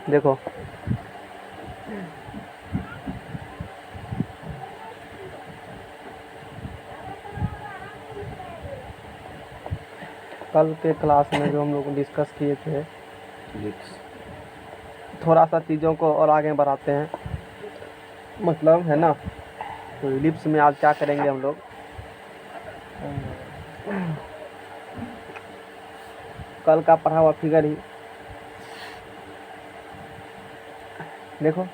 देखो कल के क्लास में जो हम लोग डिस्कस किए थे, थोड़ा सा चीज़ों को और आगे बढ़ाते हैं, मतलब है ना। तो इलिप्स में आज क्या करेंगे हम लोग, कल का पढ़ा हुआ फिगर ही देखो।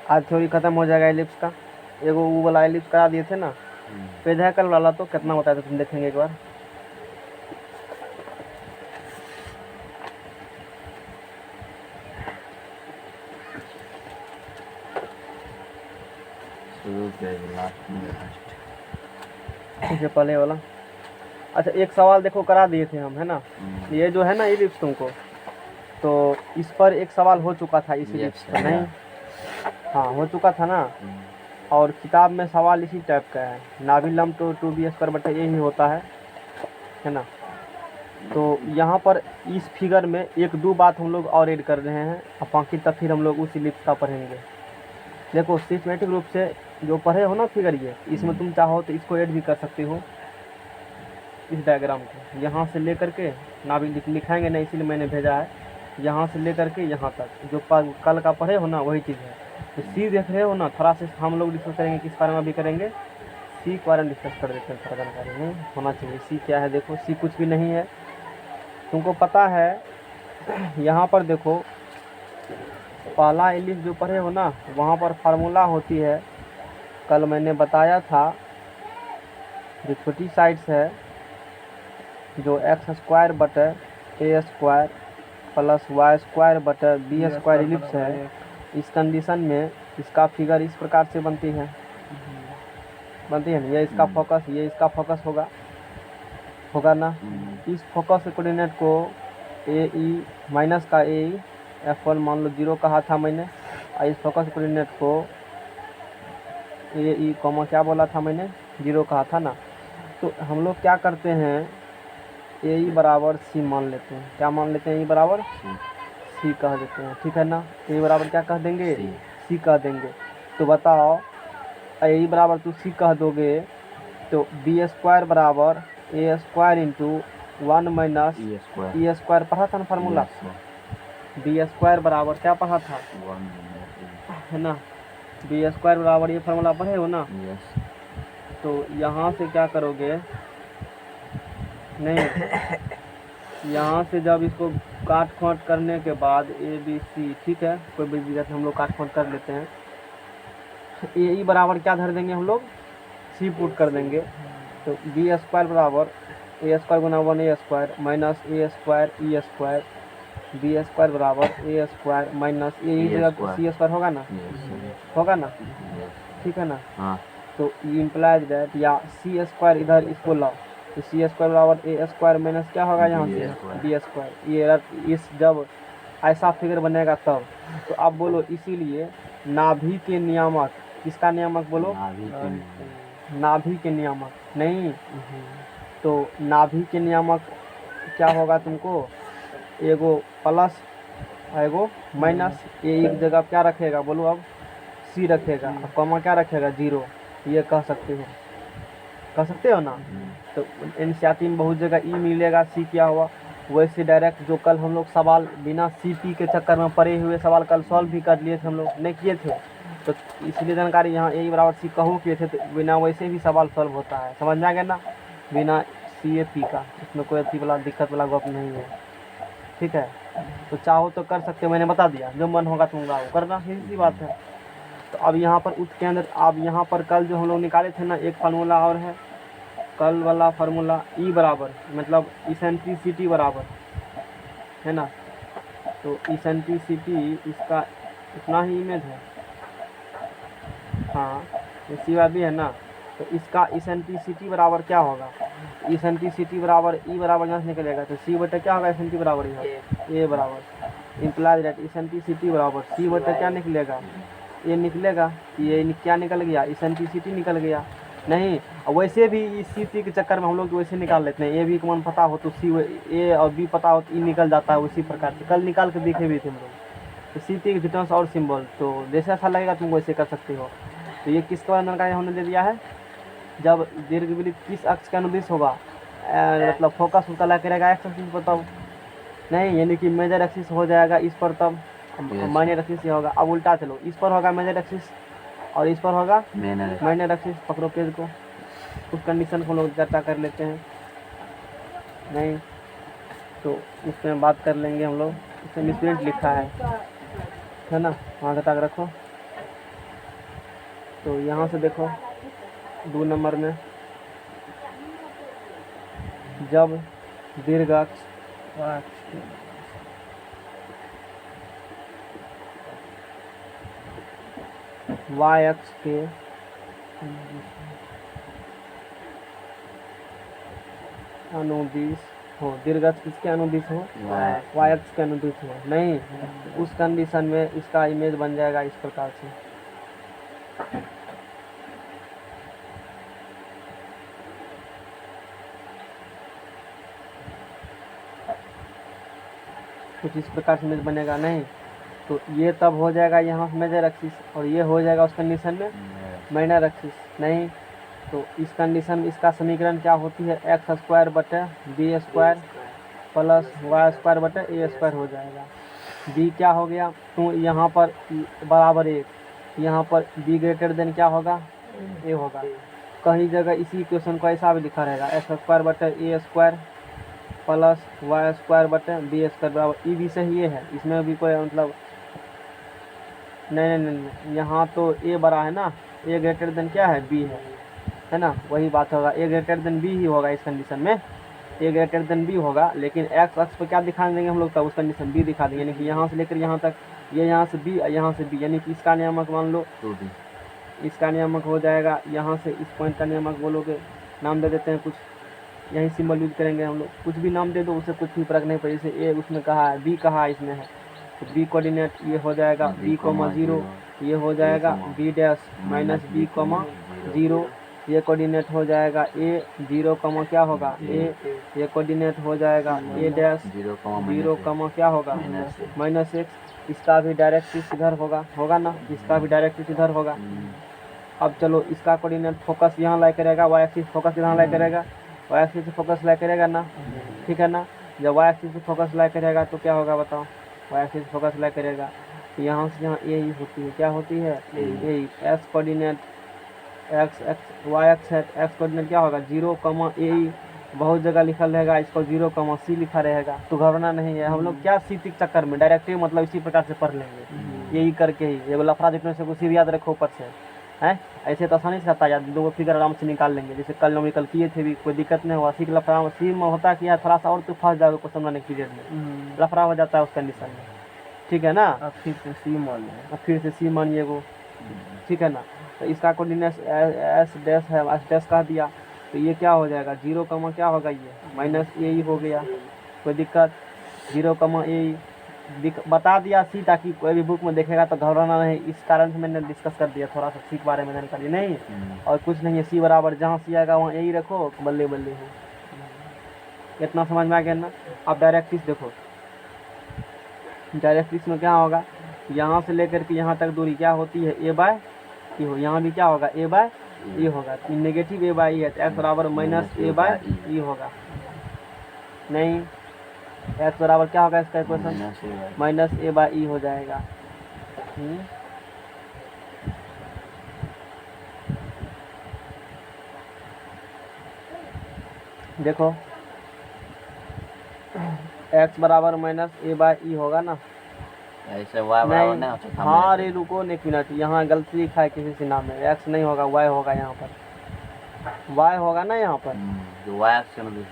आज थ्योरी खत्म हो जाएगा इलिप्स का। एगो वो वाला इलिप्स करा दिए थे ना, पेज है कल वाला, तो कितना होता है तो तुम देखेंगे एक बार। ठीक है, पहले वाला। अच्छा, एक सवाल देखो करा दिए थे हम, है ना। ये जो है ना इलिप्स तुमको, तो इस पर एक सवाल हो चुका था इस इलिप्स पर, नहीं? हाँ, हो चुका था ना। और किताब में सवाल इसी टाइप का है, नाभिलम तो 2b² बटे ए ही होता है ना। तो यहाँ पर इस फिगर में एक दो बात हम लोग और ऐड कर रहे हैं, और बाकी तब फिर हम लोग उस इलिप्स का पढ़ेंगे। देखो सिस्टमेटिक रूप से जो पढ़े हो ना फिगर, ये इसमें तुम चाहो तो इसको ऐड भी कर सकते हो, इस डायग्राम को यहाँ से लेकर के, नाभि लिखाएंगे ना इसीलिए मैंने भेजा है, यहाँ से लेकर के यहाँ तक जो कल का पढ़े हो ना वही चीज़ है। तो सी देख रहे हो ना, थोड़ा से हम लोग डिस्कस करेंगे, किस बारे में अभी करेंगे, सी के बारे में डिस्कस कर देते हैं। थोड़ा जानकारी नहीं होना चाहिए, सी क्या है। देखो सी कुछ भी नहीं है, तुमको पता है। यहाँ पर देखो, पहला इलिप्स जो पढ़े हो ना, वहाँ पर फार्मूला होती है, कल मैंने बताया था, जो छोटी साइड्स है, जो x² बटे a² प्लस y² बटे b² इलिप्स है। इस कंडीशन में इसका फिगर इस प्रकार से बनती है ना। ये इसका फोकस, ये इसका फोकस होगा ना। इस फोकस कोऑर्डिनेट को ए ई माइनस का ए ई F1 मान लो 0 कहा था मैंने, और इस फोकस कोऑर्डिनेट को ए ई कॉमा क्या बोला था मैंने, 0 कहा था ना। तो हम लोग क्या करते हैं, ए ई बराबर सी मान लेते हैं। क्या मान लेते हैं, ए बराबर सी कह देते हैं, ठीक है ना। ए बराबर क्या कह देंगे, सी कह देंगे। तो बताओ, ए बराबर तो सी कह दोगे, तो b² बराबर a² इंटू 1 माइनस e² पढ़ा था ना फार्मूला। b² बराबर क्या पढ़ा था, है ना। b² बराबर ये फार्मूला पढ़े हो ना। तो यहाँ से क्या करोगे, नहीं, यहाँ से जब इसको काट खोट करने के बाद ए बी सी, ठीक है, कोई भी जगह हम लोग काट खोट कर लेते हैं। ए ई बराबर क्या धर देंगे हम लोग, सी पुट कर देंगे। तो b² बराबर a² गुना 1a² minus a² e² b² बराबर a² माइनस ए जगह c² होगा ना, होगा ना, ठीक है ना। तो ये इम्प्लाइज दैट, या c² इधर इसको लाओ, तो c² बराबर a² माइनस क्या होगा यहाँ से b²। ये इस जब ऐसा फिगर बनेगा तब। तो अब बोलो, इसीलिए नाभि के नियामक, किसका नियामक बोलो, नाभि के नियामक नहीं। तो नाभि के नियामक क्या होगा तुमको, एगो प्लस एगो माइनस। ये एक जगह क्या रखेगा बोलो, अब सी रखेगा, अब कॉमा क्या रखेगा, 0। ये कह सकते हो ना। तो एनसीईआरटी में बहुत जगह ई मिलेगा, सी क्या हुआ। वैसे डायरेक्ट जो कल हम लोग सवाल बिना सीपी के चक्कर में पड़े हुए सवाल कल सॉल्व भी कर लिए थे, हम लोग नहीं किए थे। तो इसलिए जानकारी यहाँ ए बराबर सी कहूँ किए थे, तो बिना वैसे भी सवाल सॉल्व होता है, समझ में आ गया ना, बिना सी ए पी का। इसमें कोई अच्छी वाला दिक्कत वाला गप नहीं है, ठीक है। तो चाहो तो कर सकते हो, मैंने बता दिया, जो मन होगा तुम्हारा वो करना, सीधी बात है। तो अब यहाँ पर उस के अंदर, अब यहाँ पर कल जो हम लोग निकाले थे ना, एक फार्मूला और है, कल वाला फार्मूला ई बराबर मतलब इसेंट्रिसिटी बराबर, है ना। तो इसेंट्रिसिटी इसका इतना ही इमेज है, हाँ, इसी बात भी है ना। तो इसका इसेंट्रिसिटी बराबर क्या होगा, इसेंट्रिसिटी बराबर ई बराबर यहाँ से निकलेगा, तो सी बटे क्या होगा, इसेंट्री बराबर ए बराबर इम्प्लाइज दैट इसेंट्रिसिटी बराबर सी बटे क्या निकलेगा, ये निकलेगा। ये क्या निकल गया, इसेंट्रिसिटी निकल गया। नहीं, वैसे भी इस सी के चक्कर में हम लोग वैसे निकाल लेते हैं, ए बी का मान पता हो तो सी, ए और बी पता हो तो ई निकल जाता है, उसी प्रकार से कल निकाल के देखे भी थे हम लोग। तो सी टी डिस्टेंस और सिंबल, तो जैसे अच्छा लगेगा तुम वैसे कर सकते हो। तो ये किसके वर्णन का हमने दे दिया है, जब दीर्घवृत्त किस अक्ष के अनुदिश होगा, मतलब फोकस उसका लगा रहेगा एक्स एक्सिस पर तब, नहीं यानी कि मेजर एक्सिस हो जाएगा इस पर तब, माइनर एक्सिस ये होगा। अब उल्टा चलो, इस पर होगा मेजर एक्सिस और इस पर होगा माइनर एक्सिस। पकड़ो पेज को, उस कंडीशन को लोग चर्चा कर लेते हैं, नहीं तो उसमें बात कर लेंगे हम लोग। इसमें मिसप्रिंट लिखा है ना, वहाँ तक रखो। तो यहाँ से देखो 2 नंबर में, जब दीर्घ अक्ष y अक्ष के अनुदिश हो, दीर्घ अक्ष किसके अनुदिश हो, y अक्ष के अनुदिश हो, नहीं उस कंडीशन में इसका इमेज बन जाएगा इस प्रकार से। कुछ इस प्रकार से इमेज बनेगा, नहीं तो ये तब हो जाएगा यहाँ मेजर एक्सिस और ये हो जाएगा उस कंडीशन में माइनर एक्सिस, नहीं तो इस कंडीशन में इसका समीकरण क्या होती है, एक्स स्क्वायर बटे b square plus y square बटे ए स्क्वायर हो जाएगा। बी क्या हो गया, तो यहाँ पर बराबर 1, यहाँ पर बी ग्रेटर देन क्या होगा, ए होगा। कहीं जगह इसी इक्वेशन को ऐसा भी लिखा रहेगा, एक्स स्क्वायर बटे a square plus y square बटे बी स्क्वायर बराबर, ई भी सही है, इसमें भी कोई मतलब नहीं, यहाँ तो ए बड़ा है ना, ए ग्रेटर देन क्या है, बी है ना, वही बात होगा, ए ग्रेटर देन बी ही होगा इस कंडीशन में, ए ग्रेटर देन बी होगा। लेकिन एक्स अक्ष पर क्या दिखा देंगे हम लोग, तब उस कंडीशन बी दिखा देंगे, यानी कि यहाँ से लेकर यहाँ तक, ये यहाँ से बी यहाँ से बी, यानी कि इसका नियामक मान लो, इसका नियामक हो जाएगा यहाँ से इस पॉइंट का नियामक बोलोगे, नाम दे देते हैं कुछ, यही सिंबल यूज करेंगे हम लोग, कुछ भी नाम दे दो उससे कुछ भी फर्क नहीं पड़े। जैसे ए उसमें कहा है, बी कहा इसमें है, तो बी कोऑर्डिनेट ये हो जाएगा बी कोमा 0, ये हो जाएगा b dash minus b comma 0, ये कोऑर्डिनेट हो जाएगा ए 0 कमा क्या होगा ए, ये कोऑर्डिनेट हो जाएगा ए डैश 0 कमा क्या होगा माइनस एक्स। इसका भी डायरेक्ट इधर होगा ना, इसका भी डायरेक्ट इधर होगा। अब चलो इसका कोऑर्डिनेट फोकस यहाँ लाई करेगा, वाई एक्सिस फोकस यहाँ लाई करेगा, वाई एक्सिस से फोकस लाई करेगा ना, ठीक है ना। जब वाई एक्सिस से फोकस लाई करेगा तो क्या होगा बताओ, वाई एक्सिस से फोकस लाई करेगा तो यहाँ से यहाँ ए ही होती है, क्या होती है A, X coordinate X X Y X है, एक्स कोऑर्डिनेट क्या होगा 0 कमा ए, बहुत जगह लिखल रहेगा, इसको 0 कमा सी लिखा रहेगा, तो घबराना नहीं है। हम लोग क्या सी के चक्कर में डायरेक्टिव मतलब इसी प्रकार से पढ़ लेंगे, यही करके ही ये लफड़ा जितने से कुछ याद रखो ऊपर से है, ऐसे तो आसानी से आता है, दो फिगर आराम से निकाल लेंगे। जैसे कल नॉमिकल किए थे भी, कोई दिक्कत नहीं हुआ। सी लफड़ा सी में होता कि यार थोड़ा सा और तो फंस जाओगे क्वेश्चन बनाने के पीरियड में, लफड़ा हो जाता है उस कंडीशन में, ठीक है ना। अब फिर से सी मानिए वो, ठीक है ना। तो इसका कोऑर्डिनेट एस डैश है, एस डैश कह दिया, तो ये क्या हो जाएगा 0 कमा क्या होगा ये माइनस ए ही हो गया, कोई दिक्कत 0 कमा ए बता दिया सी, ताकि कोई भी बुक में देखेगा तो घबराना नहीं। इस कारण से मैंने डिस्कस कर दिया थोड़ा सा सी के बारे में जानकारी, नहीं और कुछ नहीं है। सी बराबर जहाँ सी आएगा वहाँ यही रखो, बल्ले बल्ले हो, इतना समझ में आ गया ना। अब डायरेक्ट्रिक्स देखो, डायरेक्ट्रिक्स में क्या होगा, यहाँ से लेकर के यहाँ तक दूरी क्या होती है ए बाय ई हो, यहाँ भी क्या होगा ए बाय ई होगा, नेगेटिव ए बाय ई है तो एक्स बराबर माइनस ए बाय ई होगा, नहीं एक्स बराबर क्या होगा इसका इक्वेशन माइनस ए बाय ई हो जाएगा। देखो एक्स बराबर माइनस ए बाय ई होगा ना, ऐसे वाई बराबर नहीं होता। हाँ अरे रुको एक मिनट, यहाँ गलती लिखा है किसी से नाम में, एक्स नहीं होगा वाई होगा, यहाँ पर वाई होगा ना यहाँ पर, जो वाई एक्स में,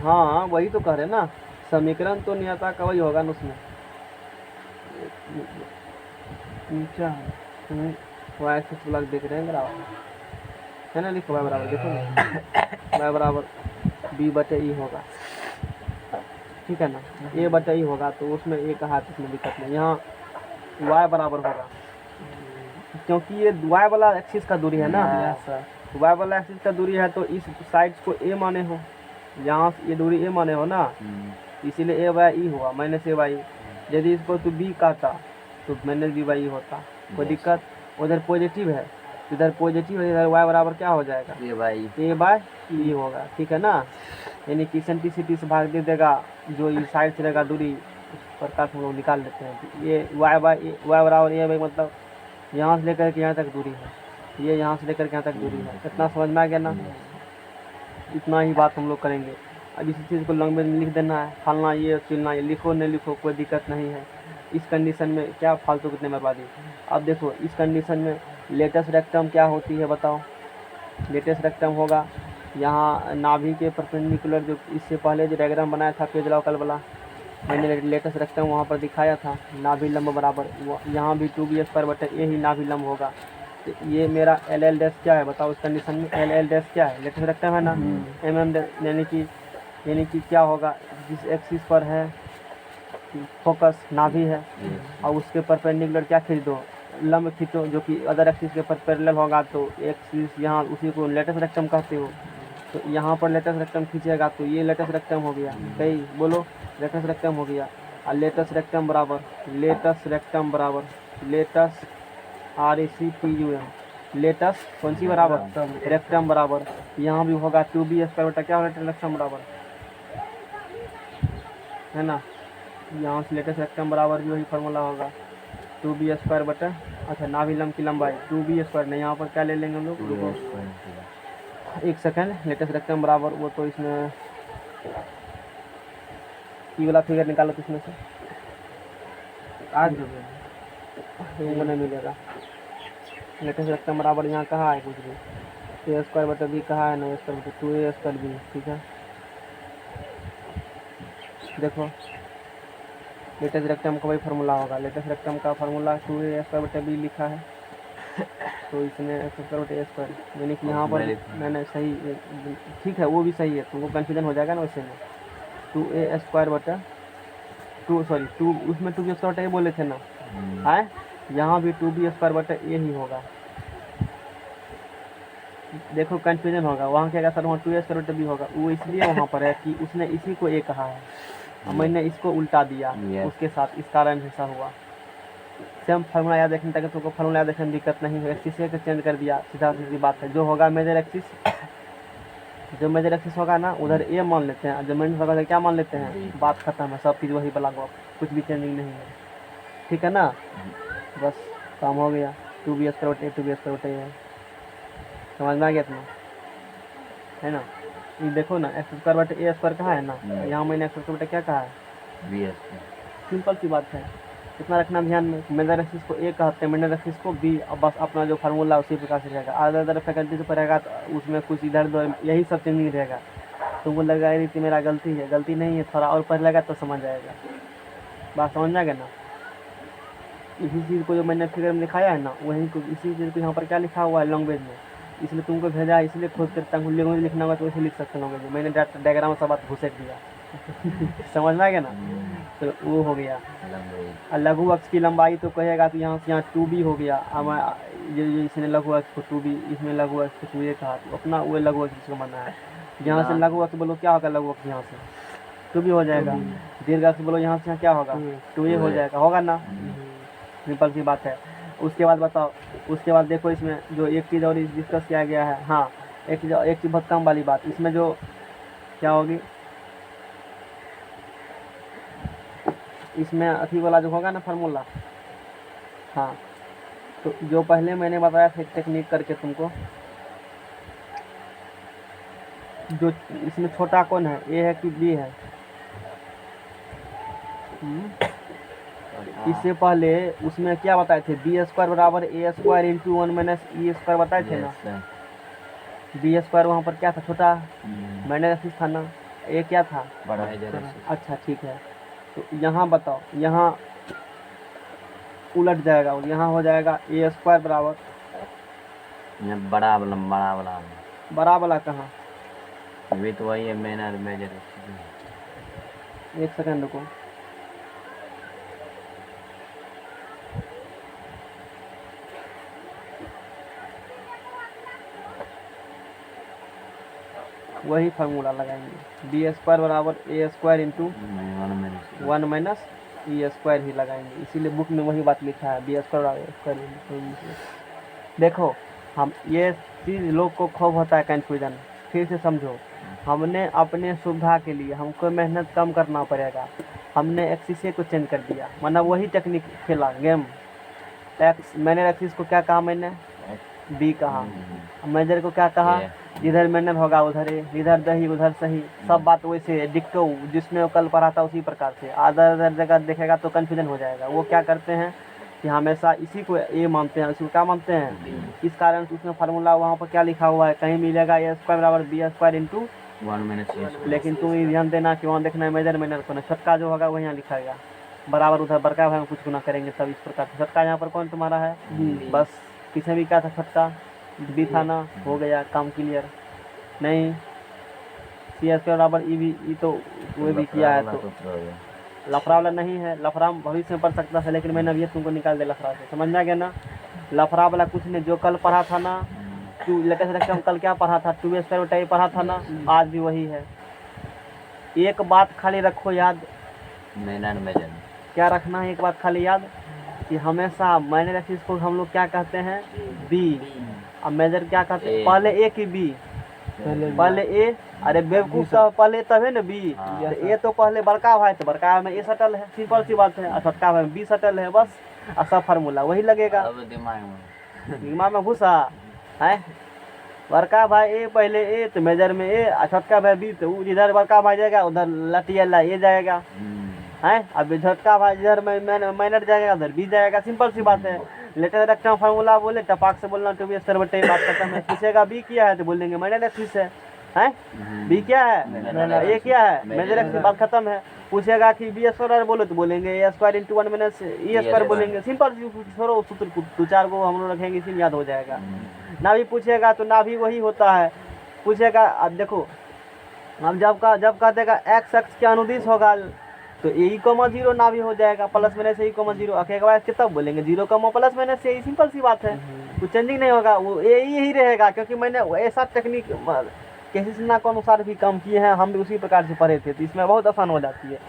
हाँ वही तो कह रहे ना, समीकरण तो नियता का वही होगा ना उसमें, क्या वाई एक्स लग देख रहे हैं बराबर है ना, लिखो वाई बराबर, देखो ना वाई बराबर बी बटे ई होगा, ठीक है ना, ए बटे ई होगा, तो उसमें ए कहा तो उसमें दिक्कत नहीं, यहाँ वाई बराबर होगा, क्योंकि ये वाई वाला एक्सिस का दूरी है ना, वाई वाला एक्सिस का दूरी है तो इस साइड को ए माने हो, यहाँ ये दूरी ए माने हो ना, इसीलिए ए बाय ई हुआ माइनस ए बाई। यदि इसको तो बी कहता तो माइनस बी बाई होता, कोई Yes. दिक्कत। उधर पॉजिटिव है, इधर पॉजिटिव है, इधर वाई बराबर क्या हो जाएगा, ये भाई ए बाय ई होगा, ठीक है ना। यानी कि सेंट्रिसिटी से भाग दे देगा, जो इस साइड से रहेगा दूरी उस प्रकार से हम लोग निकाल लेते हैं। तो ये वाई बराबर ए बाई मतलब यहाँ से लेकर के यहाँ तक दूरी है, ये यहाँ से लेकर के यहाँ तक दूरी है। इतना समझ में आ गया ना, इतना ही बात हम लोग करेंगे। अब इसी चीज़ को लैंग्वेज में लिख देना है, फलना ये चिलना ये, लिखो नहीं लिखो कोई दिक्कत नहीं है। इस कंडीशन में क्या फालतू कितने बर्बादी। अब देखो इस कंडीशन में लेटेस्ट रेक्टम क्या होती है बताओ। लेटेस्ट रेक्टम होगा यहाँ नाभि के परपेंडिकुलर, जो इससे पहले जो डायग्राम बनाया था पेज लॉकल वाला, मैंने लेटेस्ट रेक्टम वहाँ पर दिखाया था, नाभि लंब बराबर यहाँ भी 2b² ये ही नाभि लंब होगा। तो ये मेरा एल डैश क्या है बताओ, इस कंडीशन में एल डैश क्या है, लेटेस्ट रेक्टम है ना, यानी कि क्या होगा, जिस एक्सिस पर है फोकस नाभि है और उसके परपेंडिकुलर क्या खींच दो, लंब खींचो, जो कि अदर एक्सिस के पैरेलल होगा, तो एक्सिस यहाँ उसी को लेटेस्ट रेक्टम कहते हो। तो यहाँ पर लेटेस्ट रेक्टम खींचेगा तो ये लेटेस्ट रेक्टम हो गया, सही बोलो, लेटेस्ट रेक्टम हो गया। और लेटेस्ट रेक्टम बराबर लेटेस्ट RECTUM, लेटेस्ट कौन सी बराबर, रेक्टम बराबर, यहाँ भी होगा 2b² क्या होगा, रेक्टम बराबर है ना। यहाँ से लेटेस्ट रेक्टम बराबर भी वही फार्मूला होगा 2b², अच्छा नाभि लंब की लंबाई 2b² नहीं, यहाँ पर क्या ले लेंगे हम लोग, रुको एक सेकंड। लेटेस्ट रेक्टम बराबर वो तो इसमें ये वाला फिगर निकालो तो इसमें से आज वो नहीं मिलेगा। लेटेस्ट रेक्टम बराबर यहाँ कहाँ है, कुछ भी a²b कहाँ है ना, a² 2a²b, ठीक है। देखो लेटेस्ट रेक्टम का वही फार्मूला होगा, लेटेस्ट रेक्टम का फार्मूला 2a²b लिखा है, तो इसमें x²a², यानी कि यहाँ पर मैंने सही, ठीक है वो भी सही है, तुमको कन्फ्यूजन हो जाएगा ना वैसे में 2a² 2 उसमें 2b² ये बोले थे ना, है यहाँ भी 2b² ये ही होगा। देखो कन्फ्यूजन होगा, वहाँ क्या सर वहाँ 2a² होगा, वो इसलिए वहाँ पर है कि उसने इसी को ए कहा है और मैंने इसको उल्टा दिया उसके साथ, इस कारण ऐसा हुआ। सेम फार्मूला याद रखने, ताकि तुमको फार्मूला याद रखने में दिक्कत नहीं हो, एक्सिस को चेंज कर दिया, सीधा सीधी बात है। जो होगा मेजर एक्सिस, जो मेजर एक्सिस होगा ना उधर ए मान लेते हैं, जो मेजर होगा क्या मान लेते हैं, बात खत्म है, सब चीज़ वही बला गो, कुछ भी चेंजिंग नहीं है, ठीक है ना। बस काम हो गया, 2b² है, समझ में आ गया तुम्हें, है ना। ये देखो ना x² कहाँ है ना, यहाँ मैंने x² क्या कहा है, सिंपल सी बात है, इतना रखना ध्यान में। मेजर एक्सिस को ए कहते हैं, मिडल एक्सिस को बी, अब बस अपना जो फार्मूला उसी प्रकार से रहेगा। अदर फैकल्टी पर रहेगा तो उसमें कुछ इधर उधर यही सब चेंजिंग रहेगा। तुमको लगा रही थी मेरा गलती है, गलती नहीं है, थोड़ा और पढ़ लेगा तो समझ आएगा, बात समझ में आ गया ना। इसी चीज़ को जो मैंने फिगर में दिखाया है ना, वही को इसी चीज़ को यहाँ पर क्या लिखा हुआ है लैंग्वेज में, इसलिए तुमको भेजा है, इसलिए खोज करता हूँ, लैंग्वेज लिखना होगा तो वैसे लिख सकते हो, मैंने डायग्राम सब बात घुसेट दिया समझ में आ गया ना। तो वो हो गया। और लघु अक्ष की लंबाई तो कहेगा तो यहाँ से यहाँ 2b हो गया, अब ये इसने लघु अक्ष को 2b, इसमें लघु अक्ष को 2a कहा, तो अपना वो लघु अक्ष को माना है। यहाँ से लघु अक्ष बोलो क्या होगा, लघु अक्ष यहाँ से 2b हो जाएगा, दीर्घ अक्ष बोलो यहाँ से यहाँ क्या होगा, 2a हो जाएगा, होगा ना, सिंपल सी बात है। उसके बाद बताओ, उसके बाद देखो इसमें जो एक चीज़ और डिस्कस किया गया है, हाँ एक चीज़ बहुत कम वाली बात, इसमें जो क्या होगी, इसमें अथी वाला जो होगा ना फार्मूला, हाँ तो जो पहले मैंने बताया था टेक्निक करके तुमको, जो इसमें छोटा कौन है, ए है कि बी है, इससे पहले उसमें क्या बताए थे, b² बराबर a² × 1 - e² बताए थे ना। b² वहाँ पर क्या था, छोटा मैंने एक्सिस था ना, ए क्या था, बड़ा। अच्छा ठीक है। तो यहाँ बताओ, यहाँ उलट जाएगा, यहाँ हो जाएगा a² बराबर, बड़ा वाला कहाँ, अभी तो वही है मेन और मेजर। एक सेकंड रुको, वही फार्मूला लगाएंगे, b² बराबर a² × 1 - ई स्क्वायर ही लगाएंगे, इसीलिए बुक में वही बात लिखा है, बी स्क्वायर स्क्वायर। देखो हम ये चीज़ लोग को खूब होता है कन्फ्यूजन, फिर से समझो। हमने अपने सुविधा के लिए हमको मेहनत कम करना पड़ेगा, हमने एक्सिस को चेंज कर दिया, मतलब वही टेक्निक खेला गेम। एक्स मैंने एक्सिस को क्या कहा, मैंने बी कहा, मेजर को क्या कहा, जिधर मैंने होगा उधर ए, इधर दही उधर सही, सब बात वैसे डिक्टो जिसमें वो कल पढ़ा था उसी प्रकार से। अदर अदर जगह देखेगा तो कन्फ्यूजन हो जाएगा। वो क्या करते हैं कि हमेशा इसी को ए मानते हैं, इसको क्या मानते हैं, इस कारण से उसमें फार्मूला वहाँ पर क्या लिखा हुआ है, कहीं मिलेगा ए स्क्वायर बराबर बी स्क्वायर इंटू 1 - लेकिन तुम ये ध्यान देना कि वहाँ देखना है मेजर मैनर को, छोटका जो होगा वो यहाँ लिखा गया बराबर उधर बड़का भाई में कुछ गुना करेंगे सब इस प्रकार से। छोटका यहाँ पर कौन तुम्हारा है, बस किसी भी क्या था छोटका बी था ना, हो गया काम क्लियर। नहीं सी एस के बराबर ई भी, ई तो वो भी किया है, तो लफड़ा वाला नहीं है, लफड़ा भविष्य में पढ़ सकता है, लेकिन मैंने अभी तुमको निकाल दिया लफड़ा से, समझ में आ गया ना। लफड़ा वाला कुछ नहीं, जो कल पढ़ा था ना, टू लेटेस्ट रखते हम कल क्या पढ़ा था, 2 स्क्वायर पढ़ा था ना, आज भी वही है। एक बात खाली रखो याद, मेनर मेजर क्या रखना है, एक बात खाली याद कि हमेशा माइनर एक्सिस को हम लोग क्या कहते हैं, बी, और मेजर क्या कहते हैं, पहले ए की बी, पहले ए, अरे बेवकूफ साहब पहले तब है ना बी, ए तो पहले बड़का भाई, तो बड़का भाई में ए सटल है, सिंपल सी बात है, और छोटका भाई में बी सटल है, बस और सब फार्मूला वही लगेगा। अब दिमाग में घुसा है, बड़का भाई ए पहले ए तो मेजर में ए, और छोटका भाई बी, तो इधर बड़का भाई जाएगा उधर लटियाला ए जाएगा है, अब छोटका भाई इधर माइनर जाएगा उधर बी जाएगा, सिंपल सी बात है। लेटर रखना फार्मूला बोले टपाक से बोलना, तो भी स्तर बटे बात करता है, पूछेगा बी क्या है तो बोलेंगे माइनर एक्सिस है, बी क्या है, ए क्या है, मेजर एक्सिस, बात खत्म है। पूछेगा कि बी स्क्वायर बोलो तो बोलेंगे ए square into 1 minus E square बोलेंगे, सिंपल छोड़ो सूत्र, 2-4 को हम लोग रखेंगे, इसी में याद हो जाएगा। ना भी पूछेगा तो ना भी वही होता है, पूछेगा अब देखो, अब जब कह देगा एक्स एक्स के अनुदिश होगा तो ए कॉमा 0 ना भी हो जाएगा, प्लस माइनस ए कॉमा 0, अकेले बाद के तब बोलेंगे 0 कॉमा प्लस माइनस ए, सिंपल सी बात है, कुछ चेंजिंग नहीं होगा, वो ए ही रहेगा, क्योंकि मैंने ऐसा टेक्निक केसिसना के अनुसार भी काम किए हैं, हम भी उसी प्रकार से पढ़े थे, तो इसमें बहुत आसान हो जाती है।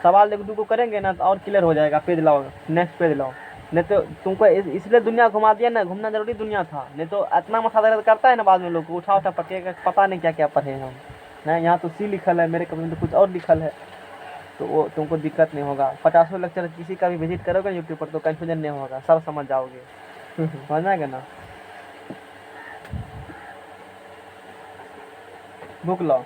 सवाल 1-2 को करेंगे ना तो और क्लियर हो जाएगा। पेज लाओ, नेक्स्ट पेज लाओ, नहीं तो तुमको इसलिए दुनिया घुमा दिया ना, घूमना जरूरी दुनिया था, नहीं तो इतना मथा दर्द करता है ना बाद में लोग को, उठा पटेगा, पता नहीं क्या क्या पढ़े हम, नहीं यहाँ तो सी लिखल है, मेरे कभी तो कुछ और लिखल है, तो वो तुमको दिक्कत नहीं होगा। 50 लेक्चर किसी का भी विजिट करोगे यूट्यूब पर तो कन्फ्यूजन नहीं होगा, सब समझ जाओगे, समझ आएगा ना। बुक लो,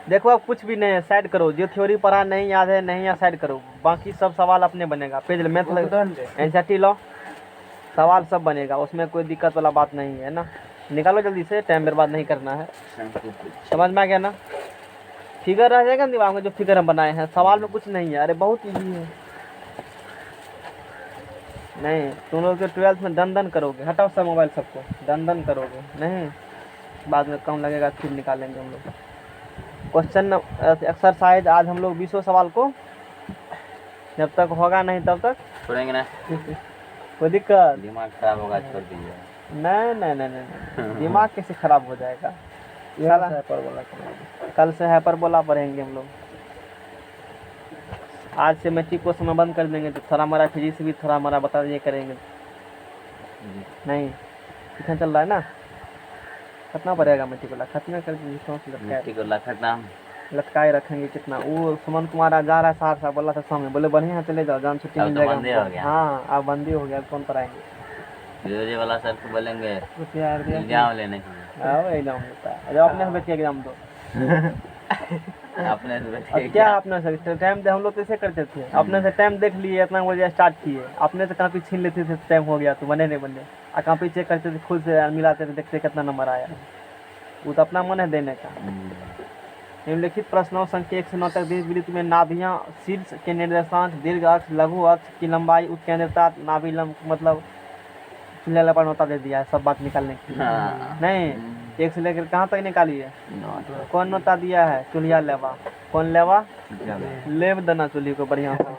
देखो अब कुछ भी नहीं है, साइड करो, जो थ्योरी पढ़ा नहीं याद है नहीं, या साइड करो, बाकी सब सवाल अपने बनेगा। पेज मैथ एनसीईआरटी लो, सवाल सब बनेगा, उसमें कोई दिक्कत वाला बात नहीं है ना। निकालो जल्दी से, टाइम बर्बाद नहीं करना है, समझ में आ गया ना। फिगर रह जाएगा दिमाग में, जो फिगर हम बनाए हैं, सवाल में कुछ नहीं है, अरे बहुत ईजी है। नहीं तुम लोग के 12th में दन करोगे, हटाओ सब मोबाइल सबको, दन करोगे नहीं, बाद में कम लगेगा, फिर निकालेंगे हम लोग। क्वेश्चन एक्सरसाइज आज हम लोग 20 सवाल को, जब तक होगा नहीं तब तक छोड़ेंगे ना, कोई दिक्कत, दिमाग खराब होगा छोड़ दीजिए। नहीं दिमाग कैसे खराब हो जाएगा, कल से हाइपरबोला पढ़ेंगे हम लोग। आज से मैट्रिक को समय बंद कर देंगे, तो थोड़ा हमारा फिजिक्स भी थोड़ा हमारा बता दीजिए करेंगे। नहीं कितना चल रहा है ना, कितना पड़ेगा मैट्रिक वाला, खत्म कर दीजिए, लटकाए रखेंगे कितना। वो सुमन कुमार आज जा रहा है सहरसा, बोला था स्वामी, बोले बढ़िया चले जाओ, जान छुट्टी मिल जाएगा। हाँ अब बंदी हो गया, कौन पढ़ाएंगे वाला सर को बोलेंगे एग्जाम लेने एग्जाम होता है, जब अपने से बैठिए एग्जाम दो अपने से क्या अपने से टाइम दे, हम लोग तो ऐसे करते थे, अपने से टाइम देख लिए, इतना बजे स्टार्ट किए, अपने से कापी छीन लेते थे, टाइम हो गया तो बने नहीं बने, और कापी चेक करते थे, खुद से मिलाते थे, देखते कितना नंबर आया, वो तो अपना मन है देने का। निम्नलिखित प्रश्नों संख्या 1 से 9 तक दीर्घवृत्त में नाभियां शीर्ष के निर्देशांक, दीर्घ अक्ष, लघु अक्ष की लंबाई, उत्केंद्रता, नाभि लंब, मतलब होता दे दिया है, सब बात निकालने की। नहीं 1 से लेकर कहाँ तक निकाली है, कौन नोता दिया है, चूल्हा लेवा, कौन लेवा, लेव देना चूल्ही को बढ़िया से,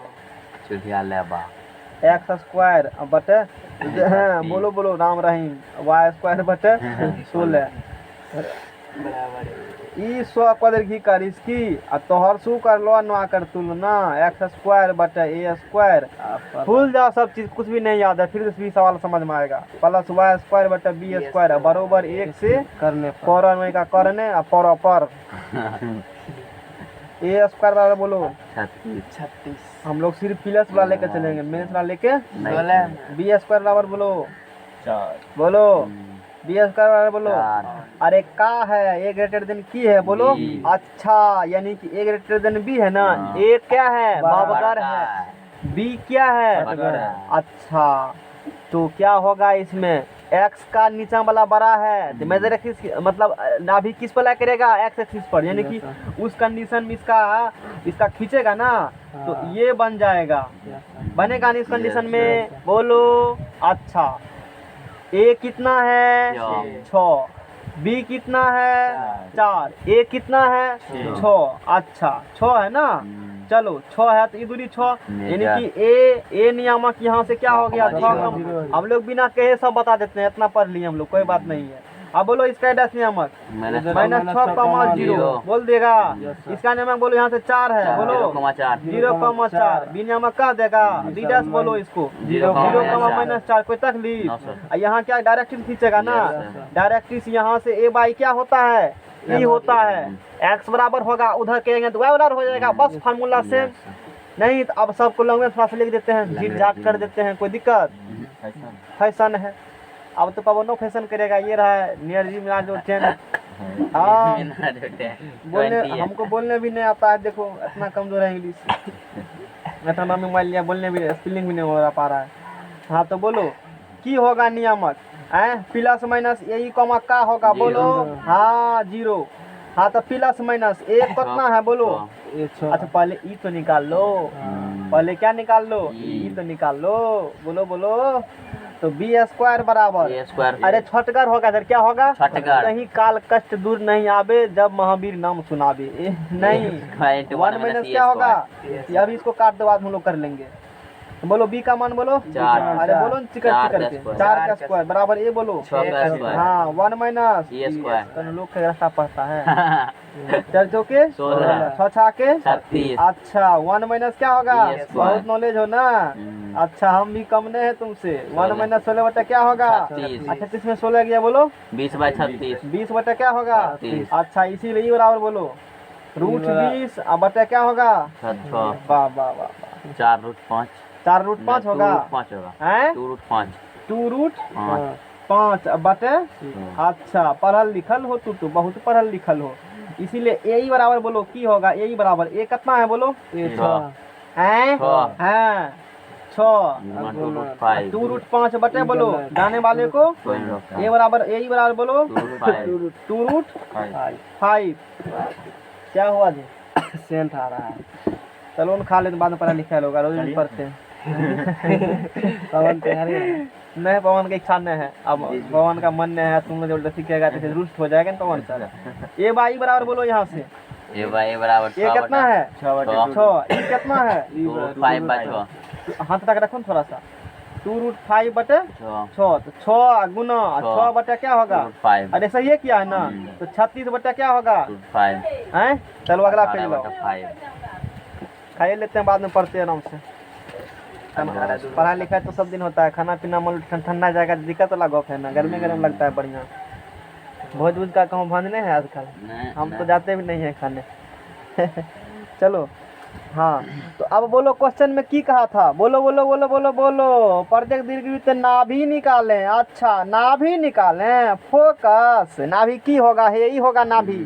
चूल्हा लेवा, एक्स स्क्वायर बटे बोलो राम रहीम, वाई स्क्वायर बटे 16 ई स्व क्वादर कर इसकी आ तोहर शू कर लो ना कर तुलना एक्स स्क्वायर बटे ए स्क्वायर भूल जाओ सब चीज, कुछ भी नहीं याद है फिर भी सवाल समझ में आएगा। प्लस वाई स्क्वायर बटे बी स्क्वायर बरोबर 1 से करने करने का करने और पर ए स्क्वायर बराबर बोलो 36 हम लोग सिर्फ प्लस वाला लेके चलेंगे, माइनस वाला लेके बी स्क्वायर बराबर बोलो 4 बोलो बी स्क्वायर बराबर बोलो 4 अरे का है ए ग्रेटर देन की है बोलो बी। अच्छा यानी कि ए ग्रेटर देन बी है ना, हाँ। ए क्या है बराबर है, बी क्या है बराबर है। अच्छा तो क्या होगा इसमें x का नीचा वाला बड़ा है तो मेजर एक्सिस मतलब नाभि किस पर ला करेगा x एक्सिस पर, यानी कि उस कंडीशन में इसका खींचेगा ना तो हाँ। ये बन जाएगा, बनेगा नहीं इस कंडीशन में बोलो। अच्छा a कितना है चार। 6, b कितना है 4, a कितना है 6, अच्छा 6 है ना, चलो 6 है तो ये दूरी 6 यानी कि ए नियामक यहाँ से क्या हो गया 6 कम, हम लोग बिना कहे सब बता देते हैं, इतना पढ़ लिए हम लोग कोई बात नहीं है। अब बोलो इसका डैश नियामक -6,0 बोल देगा, इसका नियामक बोलो यहाँ से 4 है बोलो 0,4 बी नियामक कह देगा, बी डैश बोलो इसको 0,-4 कोई तकलीफ, यहाँ क्या डायरेक्ट्रिक्स खींचेगा ना, डायरेक्ट्रिक्स यहाँ से ए बाई क्या होता है ई होता है, x बराबर होगा उधर कहेंगे तो y बराबर हो जाएगा, बस फार्मूला से नहीं तो अब सबको लैंग्वेज थोड़ा सा लिख देते हैं, झील झाट कर देते हैं, कोई दिक्कत फैशन है। अब तो पवनो फैशन करेगा, ये रहा है नियर जी मिला जो ट्रेन हाँ बोलने हमको बोलने भी नहीं आता है, देखो इतना कमजोर है इंग्लिश, मैं तो मम्मी मोबाइल लिया बोलने भी स्पेलिंग भी नहीं हो पा रहा है। हाँ तो बोलो की होगा नियामक प्लस माइनस यही कॉमा का होगा बोलो हाँ 0, हाँ तो प्लस माइनस एक कितना है बोलो, अच्छा पहले ई तो निकाल लो, पहले क्या निकाल लो ई तो निकाल लो, बोलो बोलो तो बी स्क्वायर बराबर अरे छटकर होगा सर, क्या होगा कहीं काल कष्ट दूर नहीं आवे जब महावीर नाम सुनावे नहीं 1 माइनस क्या होगा, अभी इसको काट दो बाद हम लोग कर लेंगे, बोलो बी का मान बोलो 4, अरे बोलो चिकन के 4 का स्क्वायर बराबर ए बोलो हाँ 1 माइनस लोग का रास्ता पड़ता है 4 चौके 6 छाके 36, अच्छा 1 माइनस क्या होगा, बहुत नॉलेज हो ना, अच्छा हम भी कम नहीं है तुमसे, 1 माइनस 16 बटा क्या होगा 36 में 16 गया बोलो 20/36 20 बटा क्या होगा, अच्छा इसीलिए ये बराबर बोलो √20 बटा क्या होगा, वाह वाह वाह 4√5 4√5 होगा 5 होगा हैं 2√5 2√5 बटे अच्छा पढ़ल लिखल हो तू बहुत पढ़ल लिखल हो, इसीलिए ए ही बराबर बोलो की होगा ए ही बराबर ए कितना है बोलो हैं 6 2√5 बटे बोलो जाने वाले को ए बराबर ए ही बराबर बोलो 2√5 क्या हुआ जी सेंट आ रहा है, चलो उन खा ले तो बाद में पढ़ा लिखा होगा रोज भी पढ़ते हैं पवन तैयारी नहीं, पवन की इच्छा नहीं है, अब पवन का मन नहीं है, तुम जो सीखेगा तो रुष्ट हो जाएगा ना पवन सर। ए बाई बराबर बोलो यहाँ से ए बराबर ए कितना है 6, ए कितना है 5/6 हाथ तक रखो थोड़ा सा 2√5 बटे 6 तो 6 गुना 6 बटा क्या होगा, अरे सही है क्या है ना, तो 36 बटा क्या होगा हैं, चलो अगला पेज लो खाइए लेते हैं बाद में पढ़ते हैं आराम से, पढ़ाई लिखाई तो सब दिन होता है, खाना पीना मन ठंडा जाएगा दिक्कत वाला गप है ना, गर्मी गर्म लगता है बढ़िया, भोज भूज का कहूँ भांज नहीं है आजकल, हम तो जाते भी नहीं है खाने चलो हाँ तो अब बोलो क्वेश्चन में की कहा था, बोलो बोलो बोलो बोलो बोलो प्रत्येक दीर्घवृत्त नाभि निकालें, अच्छा नाभि निकालें, फोकस नाभि की होगा हे ही होगा नाभि,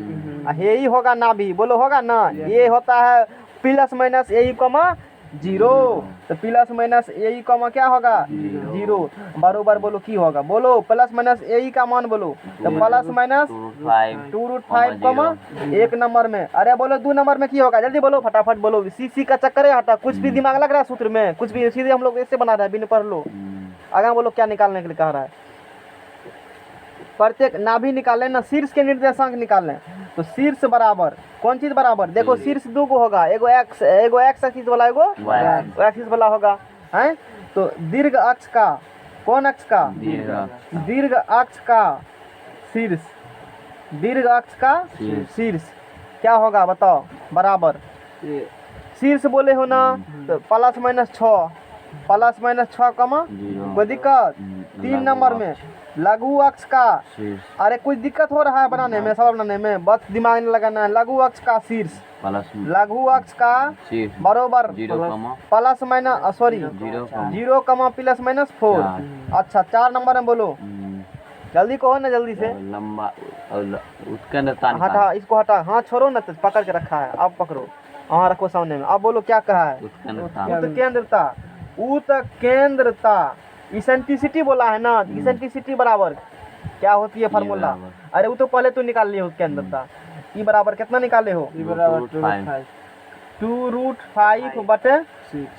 हे ही होगा नाभि बोलो होगा ना, ये होता है प्लस माइनस ए ही कॉमा 0, तो प्लस माइनस ए ही कॉमा क्या होगा 0 बरोबर बोलो की होगा, बोलो प्लस माइनस ए ही का मान बोलो तो प्लस माइनस 2√5 कॉमा 1 नंबर में, अरे बोलो 2 नंबर में की होगा जल्दी बोलो फटाफट बोलो, सी का चक्कर है हटा, कुछ भी दिमाग लग रहा है सूत्र में, कुछ भी सीधे हम लोग ऐसे बना रहे हैं बिना पढ़ लो, आगे बोलो क्या निकालने के लिए कह रहा है, प्रत्येक नाभि निकालें ना, शीर्ष के निर्देशांक निकालें, तो शीर्ष बराबर कौन चीज बराबर, देखो शीर्ष 2 को होगा, एगो x एक्सिस वाला एगो y एक्सिस वाला होगा हैं, तो दीर्घ अक्ष का कौन अक्ष का दीर्घ अक्ष का शीर्ष दीर्घ अक्ष का शीर्ष क्या होगा बताओ बराबर ये शीर्ष बोले हो ना तो प्लस माइनस 6 कमा जीरो कोई दिक्कत 3 नंबर में लघु अक्ष का शीर्ष अरे कुछ दिक्कत हो रहा है बनाने में सवाल बनाने में बस दिमाग नहीं लगाना है लघु अक्ष का शीर्ष प्लस लघु अक्ष का शीर्ष बरोबर zero comma plus minus sorry zero comma 0 कमा प्लस माइनस 4 अच्छा 4 नंबर में बोलो जल्दी कहो ना जल्दी से लंबा और उसके अंदर तान हटा इसको हटा हाँ छोड़ो ना तो पकड़ के रखा है अब पकड़ो हाँ रखो सामने में अब बोलो क्या कहा है उसके अंदर तान उत्केंद्रता उत्केंद्रता इसेंट्रिसिटी बोला है ना इसेंट्रिसिटी बराबर क्या होती है फार्मूला बराबर। अरे वो तो पहले तू निकाल लिए उत्केंद्रता ई बराबर कितना निकाले हो ये बराबर रूट 2√5 बटे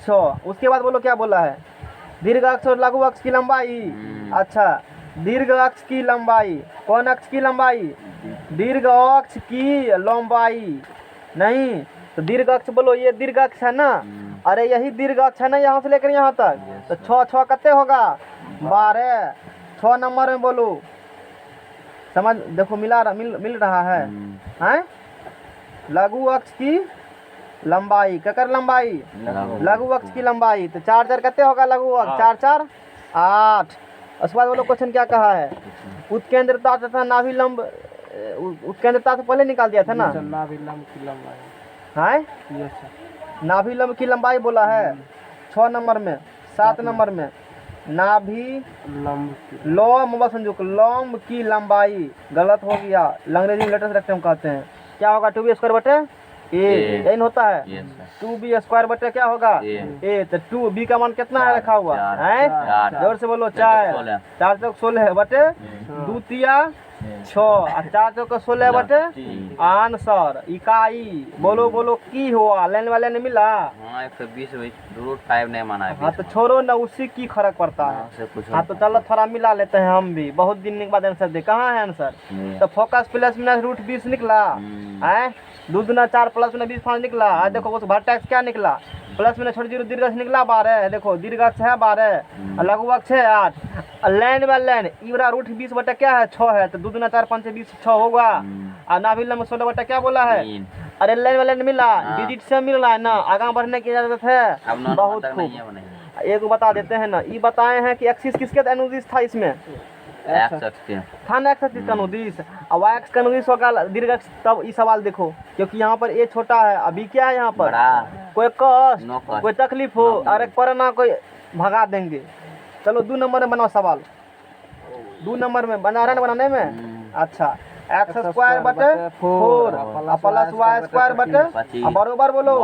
6 उसके बाद बोलो क्या बोला है दीर्घ अक्ष और लघु अक्ष की लंबाई अच्छा दीर्घ अक्ष की लंबाई कौन अक्ष की लंबाई दीर्घ अक्ष की लंबाई नहीं तो दीर्घ अक्ष बोलो ये दीर्घ अक्ष है ना अरे यही दीर्घ अक्ष है ना यहाँ से लेकर यहाँ तक तो 6 कितने होगा 12 6 नंबर में बोलो समझ देखो मिल रहा है हैं लघु अक्ष की लंबाई ककर लंबाई लघु अक्ष की लंबाई तो 4 कितने होगा लघु अक्ष 4 8 उसके बाद बोलो क्वेश्चन क्या कहा है उत्केंद्रता तथा नाभिलंब उत्केंद्रता से पहले निकाल दिया था ना नाभिलंब की लंबाई है यस सर नाभिलंब की लंबाई बोला है 6 नंबर में 7 नंबर में नाभि लंब की लंब संयुक्त लंब की लंबाई गलत हो गया अंग्रेजी में लेटर से रखते हम कहते हैं क्या होगा 2b² बटे ए यही होता है यस सर 2b² बटे क्या होगा ए तो 2b का मान कितना है रखा हुआ है जोर से बोलो 4 4 16 बटे द्वितीया 6 और 4 16 बटे आंसर इकाई बोलो बोलो की हुआ लेने वाले ने मिला हाँ 120 √5 नहीं माना है हाँ तो छोड़ो ना उसी की फर्क पड़ता है से कुछ हाँ तो चलो थोड़ा मिला लेते हैं हम भी बहुत दिन के बाद आंसर दे कहाँ है आंसर तो फोकस प्लस माइनस √20 निकला है 2 दूना 4 प्लस में 20 5 निकला आज देखो उस वर्टेक्स क्या निकला प्लस में छोटी जीरो दीर्घ अक्ष निकला 12 देखो दीर्घ अक्ष है 12 और लघु अक्ष है 8 लाइन बाय लाइन इवरा √20 बटा क्या है 6 है तो 2 दूना 4 5 20 6 होगा और नाभिलंब 16 बटा क्या बोला है अरे लाइन बाय लाइन मिला डिजिट से मिल रहा है ना आगे बढ़ने की इजाजत है बहुत खूब एक बता देते हैं ना ये बताए हैं कि एक्सिस किसके अनुदिश था इसमें था ना एक्सिस का अनुदिश और वाई एक्स का अनुदिश होगा दीर्घ अक्ष तब ये सवाल देखो क्योंकि यहाँ पर ए छोटा है अभी क्या है यहाँ पर कोई कष्ट कोई तकलीफ हो अरे करना कोई भगा देंगे चलो 2 नंबर में बनाओ सवाल 2 नंबर में बना रहे बनाने में अच्छा x² बटे 4 प्लस y² बटे बरोबर बोलो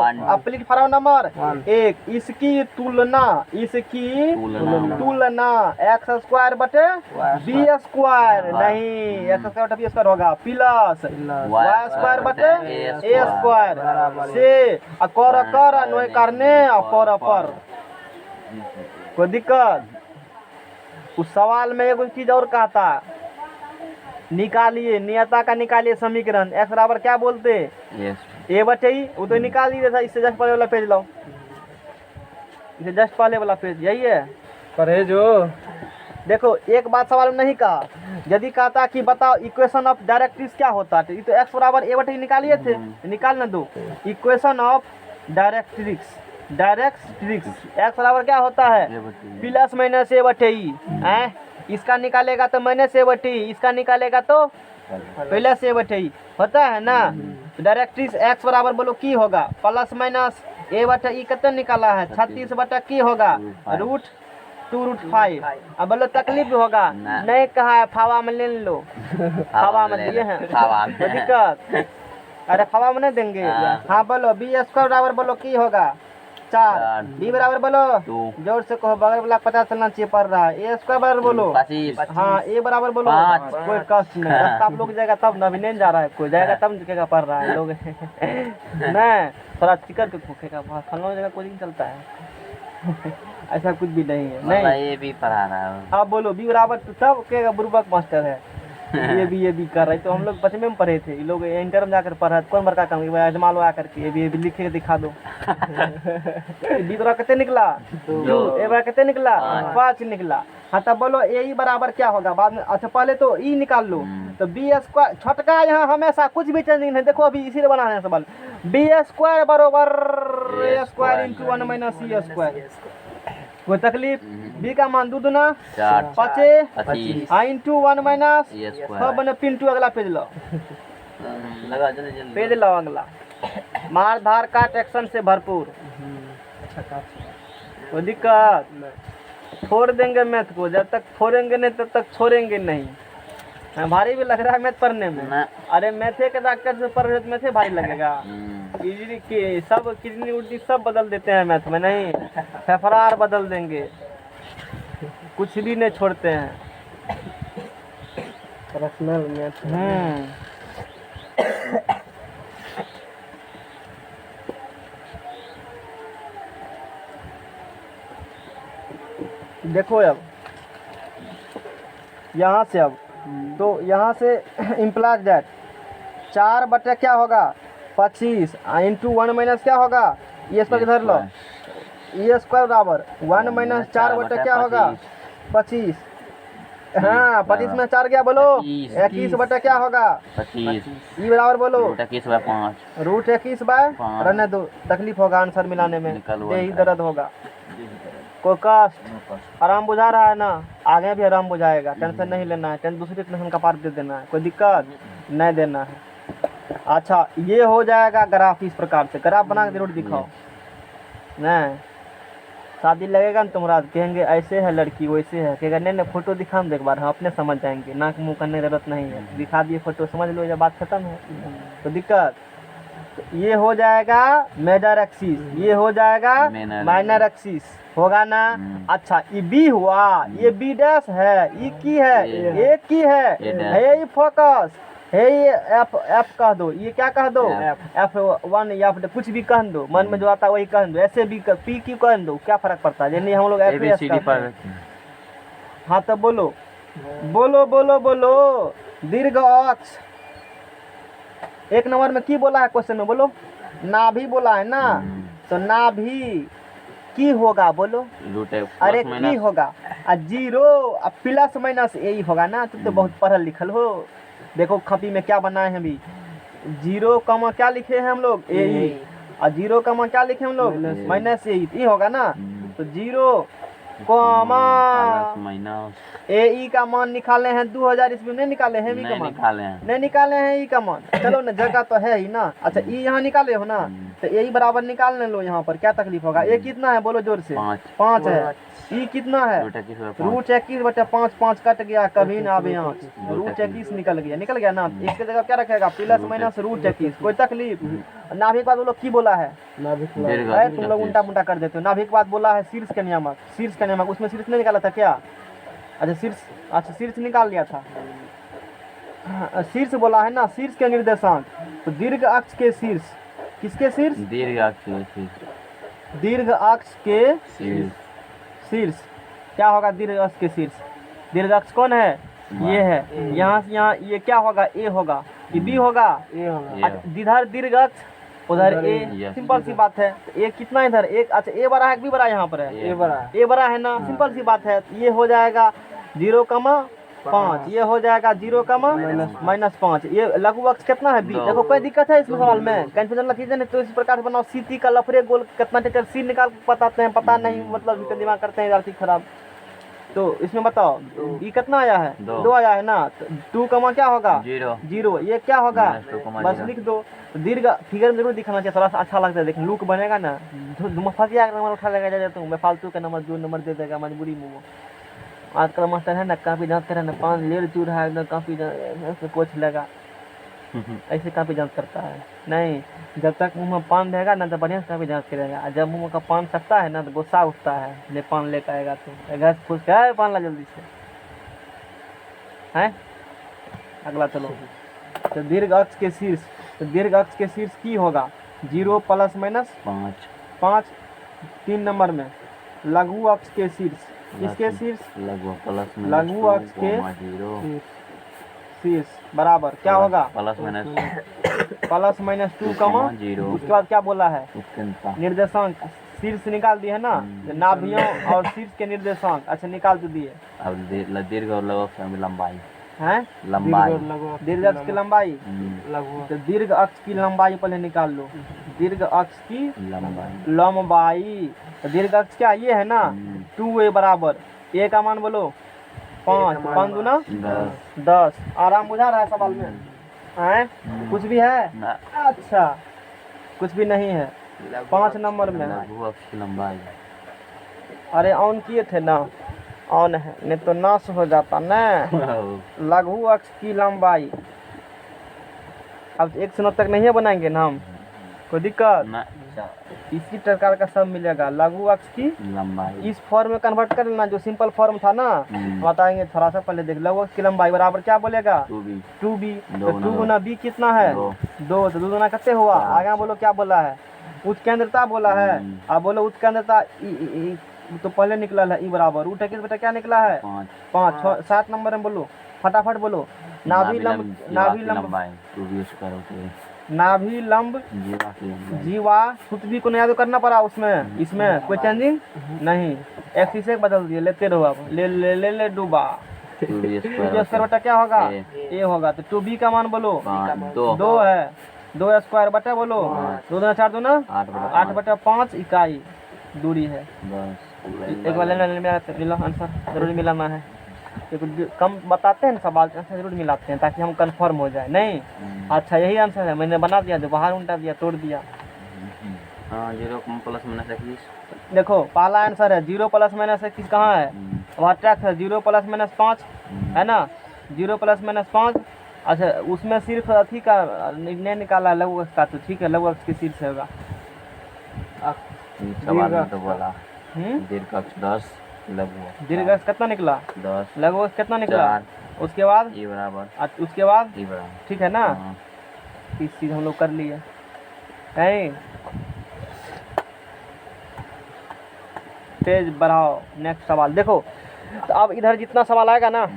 प्लीज फराओ नंबर 1 इसकी तुलना x² बटे b² नहीं x² बटे b² होगा प्लस y² बटे a² से कर अन्वय करने पर कोई दिक्कत उस सवाल में एक चीज और कहता निकालिए नियता का निकालिए समीकरण x बराबर क्या बोलते ए बटे वो तो निकाल दिए था इससे जस्ट पहले वाला पेज लाओ इसे जस्ट पहले वाला पेज यही है परहेज जो देखो एक बात सवाल में नहीं कहा यदि कहता कि बताओ इक्वेशन ऑफ डायरेक्ट्रिक्स क्या होता है ये तो x बराबर ए बटे निकालिए थे निकालने दो इक्वेशन ऑफ डायरेक्ट्रिक्स x बराबर क्या होता है प्लस माइनस ए बटे ई इसका निकालेगा तो माइनस ए बटे इसका निकालेगा तो प्लस ए बटे होता है ना डायरेक्ट्रिक्स x बराबर बोलो की होगा प्लस माइनस ए बटे ई कितना निकाला है 36 बटे की होगा √2√5 अब बोलो तकलीफ भी होगा नहीं कहा है फावा में ले लो फावा में दिए हैं दिक्कत अरे फावा में नहीं देंगे हाँ बोलो b² बराबर बोलो की होगा 4 b बराबर बोलो जोर से कहो बगल वाला पता चलना चाहिए पढ़ रहा है a² बराबर बोलो हाँ a बराबर बोलो कोई कष्ट नहीं रास्ता आप लोग जाएगा तब अभी नहीं जा रहा है कोई जाएगा तब दिखेगा पढ़ रहा है लोग नहीं थोड़ा चिकन के भूखेगा फलों जगह कोई नहीं चलता है ऐसा कुछ भी नहीं है नहीं ये भी पढ़ा रहा है अब बोलो b बराबर तो सब कहेगा बुर्बक मास्टर है ये भी कर रहे, तो हम लोग बचपन में पढ़े थे, ये लोग इंटर में जाकर पढ़ा, कौन बड़का काम अजमा लो आकर के ये भी लिख के दिखा दो। बी तोरा कितने निकला? 2। ए बार कितने निकला? 5 निकला। हाँ तब बोलो ए ई बराबर क्या होगा बाद में? अच्छा पहले तो ई निकाल लो, तो बी स्क्वायर छोटका यहाँ हमेशा कुछ भी चेंज नहीं है, देखो अभी इसीलिए बनाना है सवाल। बी स्क्वायर बरोबर ए स्क्वायर इंटू 1 माइनस सी स्क्वायर, कोई तकलीफ? बी का मान 2 दूना 4 5 25 आ इंटू 1 माइनस ये सब स्क्वायर बने पिंटू। अगला पेज लो, लगा जल्दी जल्दी पेज लो अगला। मार धार काट एक्शन से भरपूर, अच्छा काट कोई दिक्कत? छोड़ देंगे मैथ को, जब तक छोड़ेंगे नहीं तब तक छोड़ेंगे नहीं। हाँ, भारी भी लग रहा है मैथ पढ़ने में। ना। अरे मैथे के डॉक्टर से पढ़ रहे तो मैथे भारी लगेगा। इजली के सब किडनी उडनी सब बदल देते हैं मैथ में, नहीं फेफड़ार बदल देंगे, कुछ भी नहीं छोड़ते हैं। Personal math. देखो अब यहाँ से, अब तो यहाँ से इम्प्लाइज दैट 4 बटे क्या होगा 25 इंटू 1 माइनस क्या होगा ये स्क्वायर इधर लो, ये स्क्वायर बराबर 1 माइनस 4 बटे क्या होगा 25। हाँ 25 में 4 क्या बोलो 21 बटे क्या होगा 25 ये बराबर बोलो √21/5 √21/5। रहने दो, तकलीफ होगा आंसर मिलाने में, निकलवा यही दर्द होगा। कोई कष्ट आराम बुझा रहा है ना, आगे भी आराम बुझाएगा, टेंशन नहीं लेना है, दूसरी टेंशन का पार्ट दे देना है, कोई दिक्कत नहीं देना है। अच्छा ये हो जाएगा ग्राफ इस प्रकार से, ग्राफ बना के जरूर दिखाओ। नहीं शादी लगेगा ना तुम्हारा, कहेंगे ऐसे है लड़की वैसे है, कहेगा नहीं नहीं फोटो दिखा दो एक बार, हम अपने समझ जाएंगे, नाक मुँह करने की जरूरत नहीं है, दिखा दिए फोटो समझ लो, जब बात खत्म है। तो दिक्कत तो ये हो जाएगा मेजर एक्सिस, ये हो जाएगा माइनर एक्सिस, होगा ना। अच्छा ये बी हुआ, ये बी डैश है, ये की है ए की है, ये फोकस है, ये एफ कह दो, ये क्या कह दो F1 या कुछ भी कह दो, मन में जो आता है वही कह दो, ऐसे भी पी क्यू कह दो, क्या फर्क पड़ता है, यानी हम लोग एफ। हाँ तो बोलो बोलो बोलो बोलो दीर्घ अक्ष 1 नंबर में की बोला है क्वेश्चन में, बोलो नाभि बोला है ना, तो नाभि की होगा बोलो, अरे की होगा 0 प्लस माइनस यही होगा ना, तुम तो बहुत पढ़ल लिखल हो। देखो खपी में क्या बनाए हैं अभी, 0 कमा क्या लिखे हैं हम लोग ए, और 0 कमा क्या लिखे हम लोग माइनस ए होगा ना, तो 0 कॉमा ए ई का मान निकाले हैं 2000 ईस्वी में, निकाले हैं ई का मान नहीं निकाले हैं ई का मान, चलो ना जगह तो है ही ना। अच्छा ई यहाँ निकाले हो ना, तो ए ई बराबर निकालने लो, यहाँ पर क्या तकलीफ होगा। ए कितना है बोलो जोर से 5 है, ई कितना है √21/5, 5 कट गया कभी ना आवे यहाँ, √21 निकल गया ना, इसके जगह क्या रखेगा प्लस माइनस √21, कोई तकलीफ। नाभिक बाद बोलो की बोला है, तुम लोग उल्टा पुल्टा कर देते हो। नाभिक बाद बोला है शीर्ष के नियामक, उसमें शीर्ष नहीं निकाला था क्या? अच्छा शीर्ष निकाल लिया था, शीर्ष बोला है ना, शीर्ष के निर्देशांक, तो दीर्घ अक्ष के शीर्ष, किसके शीर्ष? दीर्घ अक्ष के शीर्ष क्या होगा? दीर्घ अक्ष के शीर्ष, दीर्घ अक्ष कौन है? ये है, यहाँ से यहाँ ये क्या होगा? ए होगा, ये बी होगा, इधर दीर्घ अक्ष उधर ए, सिंपल सी बात है। तो ए कितना इधर एक, अच्छा ए बड़ा है बी बड़ा यहाँ पर है, ए बड़ा है ना, सिंपल सी बात है। ये हो जाएगा 0,5, ये हो जाएगा 0,-5। ये लघु अक्ष कितना है? बी। देखो कोई दिक्कत है इसमें सवाल में, कंफ्यूजन लग नहीं, तो इस प्रकार से बनाओ। सीटी का लफड़े गोल कितना टीचर सी निकाल बताते हैं, पता नहीं मतलब दिमाग करते हैं आर्थिक खराब। तो इसमें बताओ ये कितना आया है? 2 आया है ना, 2 कमा क्या होगा? 0। ये क्या होगा? बस लिख दो। दीर्घ फिगर में जरूर दिखाना चाहिए, थोड़ा सा अच्छा लगता है, लेकिन लुक बनेगा ना, फंसिया का नंबर उठा लेगा जाता हूँ, फालतू का नंबर 2 नंबर दे देगा मजबूरी में। आजकल मास्टर है ना काफी जांच करे ना, 5 लेर चूर है एकदम, काफी पोछ लेगा, ऐसे काफी जांच करता है। नहीं, जब तक मुंह में पान रहेगा ना तो बढ़िया से काफी जांच करेगा, जब मुंह का पान सकता है ना तो गुस्सा उठता है, नहीं पान लेकर आएगा तो घर से फूस के पान ला जल्दी से है। अगला चलो, तो दीर्घ अक्ष के शीर्ष, तो दीर्घ अक्ष के शीर्ष की होगा 0 ± 5। 3 नंबर में लघु अक्ष के शीर्ष, इसके शीर्ष लघु अक्ष के शीर्ष बराबर क्या होगा प्लस माइनस प्लस माइनस 2 कमा 0 उसके बाद क्या बोला है उत्कीर्णता निर्देशांक शीर्ष निकाल दिए है ना तो नाभियों और शीर्ष के निर्देशांक अच्छा निकाल तो दिए अब दीर्घ और लघु अक्ष में लंबाई हैं लंबाई दीर्घ अक्ष की लंबाई लघु तो दीर्घ अक्ष की लंबाई पहले निकाल लो दीर्घ अक्ष की लंबाई लंबाई तो दीर्घ अक्ष क्या ये है ना 2a बराबर a का मान बोलो 5 5 दूना 10 आराम बुझा रहा है सवाल में हैं कुछ भी है ना अच्छा कुछ भी नहीं है 5 नंबर में है लघु अक्ष की लंबाई अरे ऑन किए थे ना ऑन है नहीं तो नाश हो जाता ना लघु अक्ष की लंबाई अब 1 से 9 तक नहीं बनाएंगे ना हम कोई दिक्कत ना इसी प्रकार का सब मिलेगा लघु अक्ष की लंबाई इस फॉर्म में कन्वर्ट कर लेना जो सिंपल फॉर्म था ना बताएंगे थोड़ा सा पहले देख लघु अक्ष की लंबाई बराबर क्या बोलेगा 2b तो 2 गुना b कितना है 2 तो 2 गुना कितने हुआ आगे बोलो क्या बोला है उत्केंद्रता बोला है अब बोलो उत्केंद्रता तो पहले निकला है ई बराबर रूट किस बेटा क्या निकला है 5 7 नंबर में बोलो फटाफट बोलो नाभि लंब लंबाई 2b स्क्वायर होती है नाभि लंब जीवा की लंबाई जीवा सूत्र भी को नया तो करना पड़ा उसमें इसमें कोई चेंजिंग नहीं एक्सिस से बदल दिए लेते रहो आप ले ले ले ले डूबा 2b स्क्वायर बटा क्या होगा ए होगा तो 2b का मान बोलो 2 है 2 स्क्वायर बटा बोलो 2 दूना 4 दूना 8 बटा 5 इकाई दूरी है बस एक बार मिला आंसर जरूर मिलाना है कम बताते हैं ना सवाल आंसर जरूर मिलाते हैं ताकि हम कंफर्म हो जाए नहीं अच्छा यही आंसर है मैंने बना दिया जो बाहर उल्टा दिया तोड़ दिया हाँ 0 प्लस माइनस 21 देखो पहला आंसर है 0 प्लस माइनस 21 कहाँ है वहाँ ट्रैक है 0 प्लस माइनस 5 है ना 0 प्लस माइनस 5 अच्छा उसमें सिर्फ अथी का निर्णय निकाला लघु अक्ष का तो ठीक है लघु अक्ष की शीर्ष होगा सवाल में तो बोला दीर्घ अक्ष 10 लघु अक्ष दीर्घ अक्ष कितना निकला 10 लघु अक्ष कितना निकला 4 उसके बाद e बराबर उसके बाद e बराबर ठीक है ना हाँ। इस चीज हम लोग कर लिए नहीं तेज बढ़ाओ नेक्स्ट सवाल देखो तो अब इधर जितना सवाल आएगा ना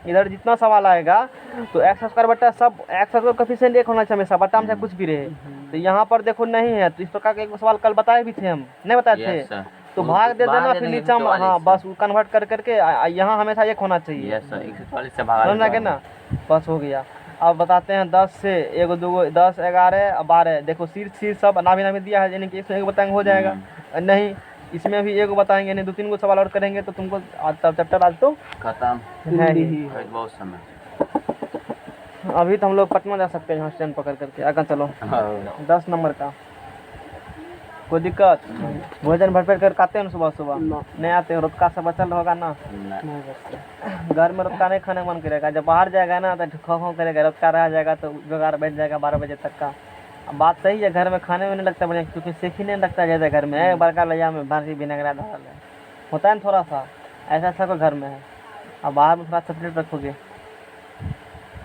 इधर जितना सवाल आएगा तो एक्स स्क्वायर बट्टा सब एक्स स्क्वायर कोएफिशिएंट 1 होना चाहिए हमेशा बट्टा में चाहे कुछ भी रहे तो यहाँ पर देखो नहीं है तो इस प्रकार का एक सवाल कल बताए भी थे हम नहीं बताए थे तो भाग दे देना फिर नीचे में हाँ बस कन्वर्ट कर करके यहाँ हमेशा 1 होना चाहिए से भागा समझ के ना बस हो गया अब बताते हैं 10 से 1 2 10 11 12 देखो शीर्ष सब नाभि नाभि दिया है यानी कि इसमें 1 बताएंगे हो जाएगा नहीं इसमें भी 1 बताएंगे नहीं 2 3 गो सवाल और करेंगे तो तुमको तब चैप्टर आज तो खत्म है ही बहुत समय अभी तो हम लोग पटना जा सकते हैं यहाँ स्टैंड पकड़ करके आगे चलो 10 नंबर का कोई दिक्कत भोजन भरपेट कर खाते हैं सुबह सुबह नहीं आते हैं रोटका से बचल होगा ना घर में रोटका नहीं खाने मन करेगा जब बाहर जाएगा ना तो खो खो करेगा रोटका रह जाएगा तो जुगाड़ बैठ जाएगा 12 बजे तक का बात सही है घर में खाने में नहीं लगता बढ़िया क्योंकि सेख ही नहीं लगता जैसे घर में बड़का लिया में भारी विनेगरा डाल है होता है ना थोड़ा सा ऐसा ऐसा कोई घर में है अब बाहर में थोड़ा सेपरेट रखोगे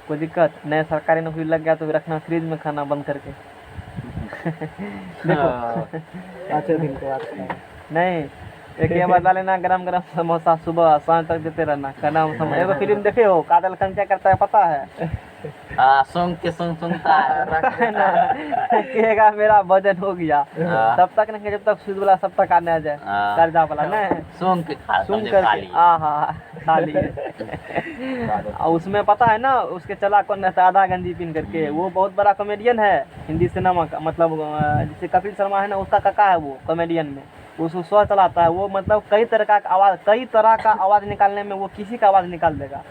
कोई दिक्कत नया सरकारी नौकरी लग गया तो रखना फ्रिज में खाना बंद करके देखो अच्छे दिन के बाद नहीं एक बार डालेना गरम गरम समोसा सुबह शाम तक देते रहना खाना एगो फिल्म देखे हो काजल खान क्या करता है पता है सुन के सुनता है ना कहेगा मेरा वजन हो गया तब तक नहीं जब तक सूद वाला सब तक आने आ जाए कर्जा वाला नहीं सुन के सुन करके खा लिए और उसमें पता है ना उसके चला कौन रहता है आधा गंजी पीन करके वो बहुत बड़ा कॉमेडियन है हिंदी सिनेमा का मतलब जैसे कपिल शर्मा है ना उसका काका है वो कॉमेडियन में उसको शो चलाता है वो मतलब कई तरह का आवाज़ निकालने में वो किसी का आवाज़ निकाल देगा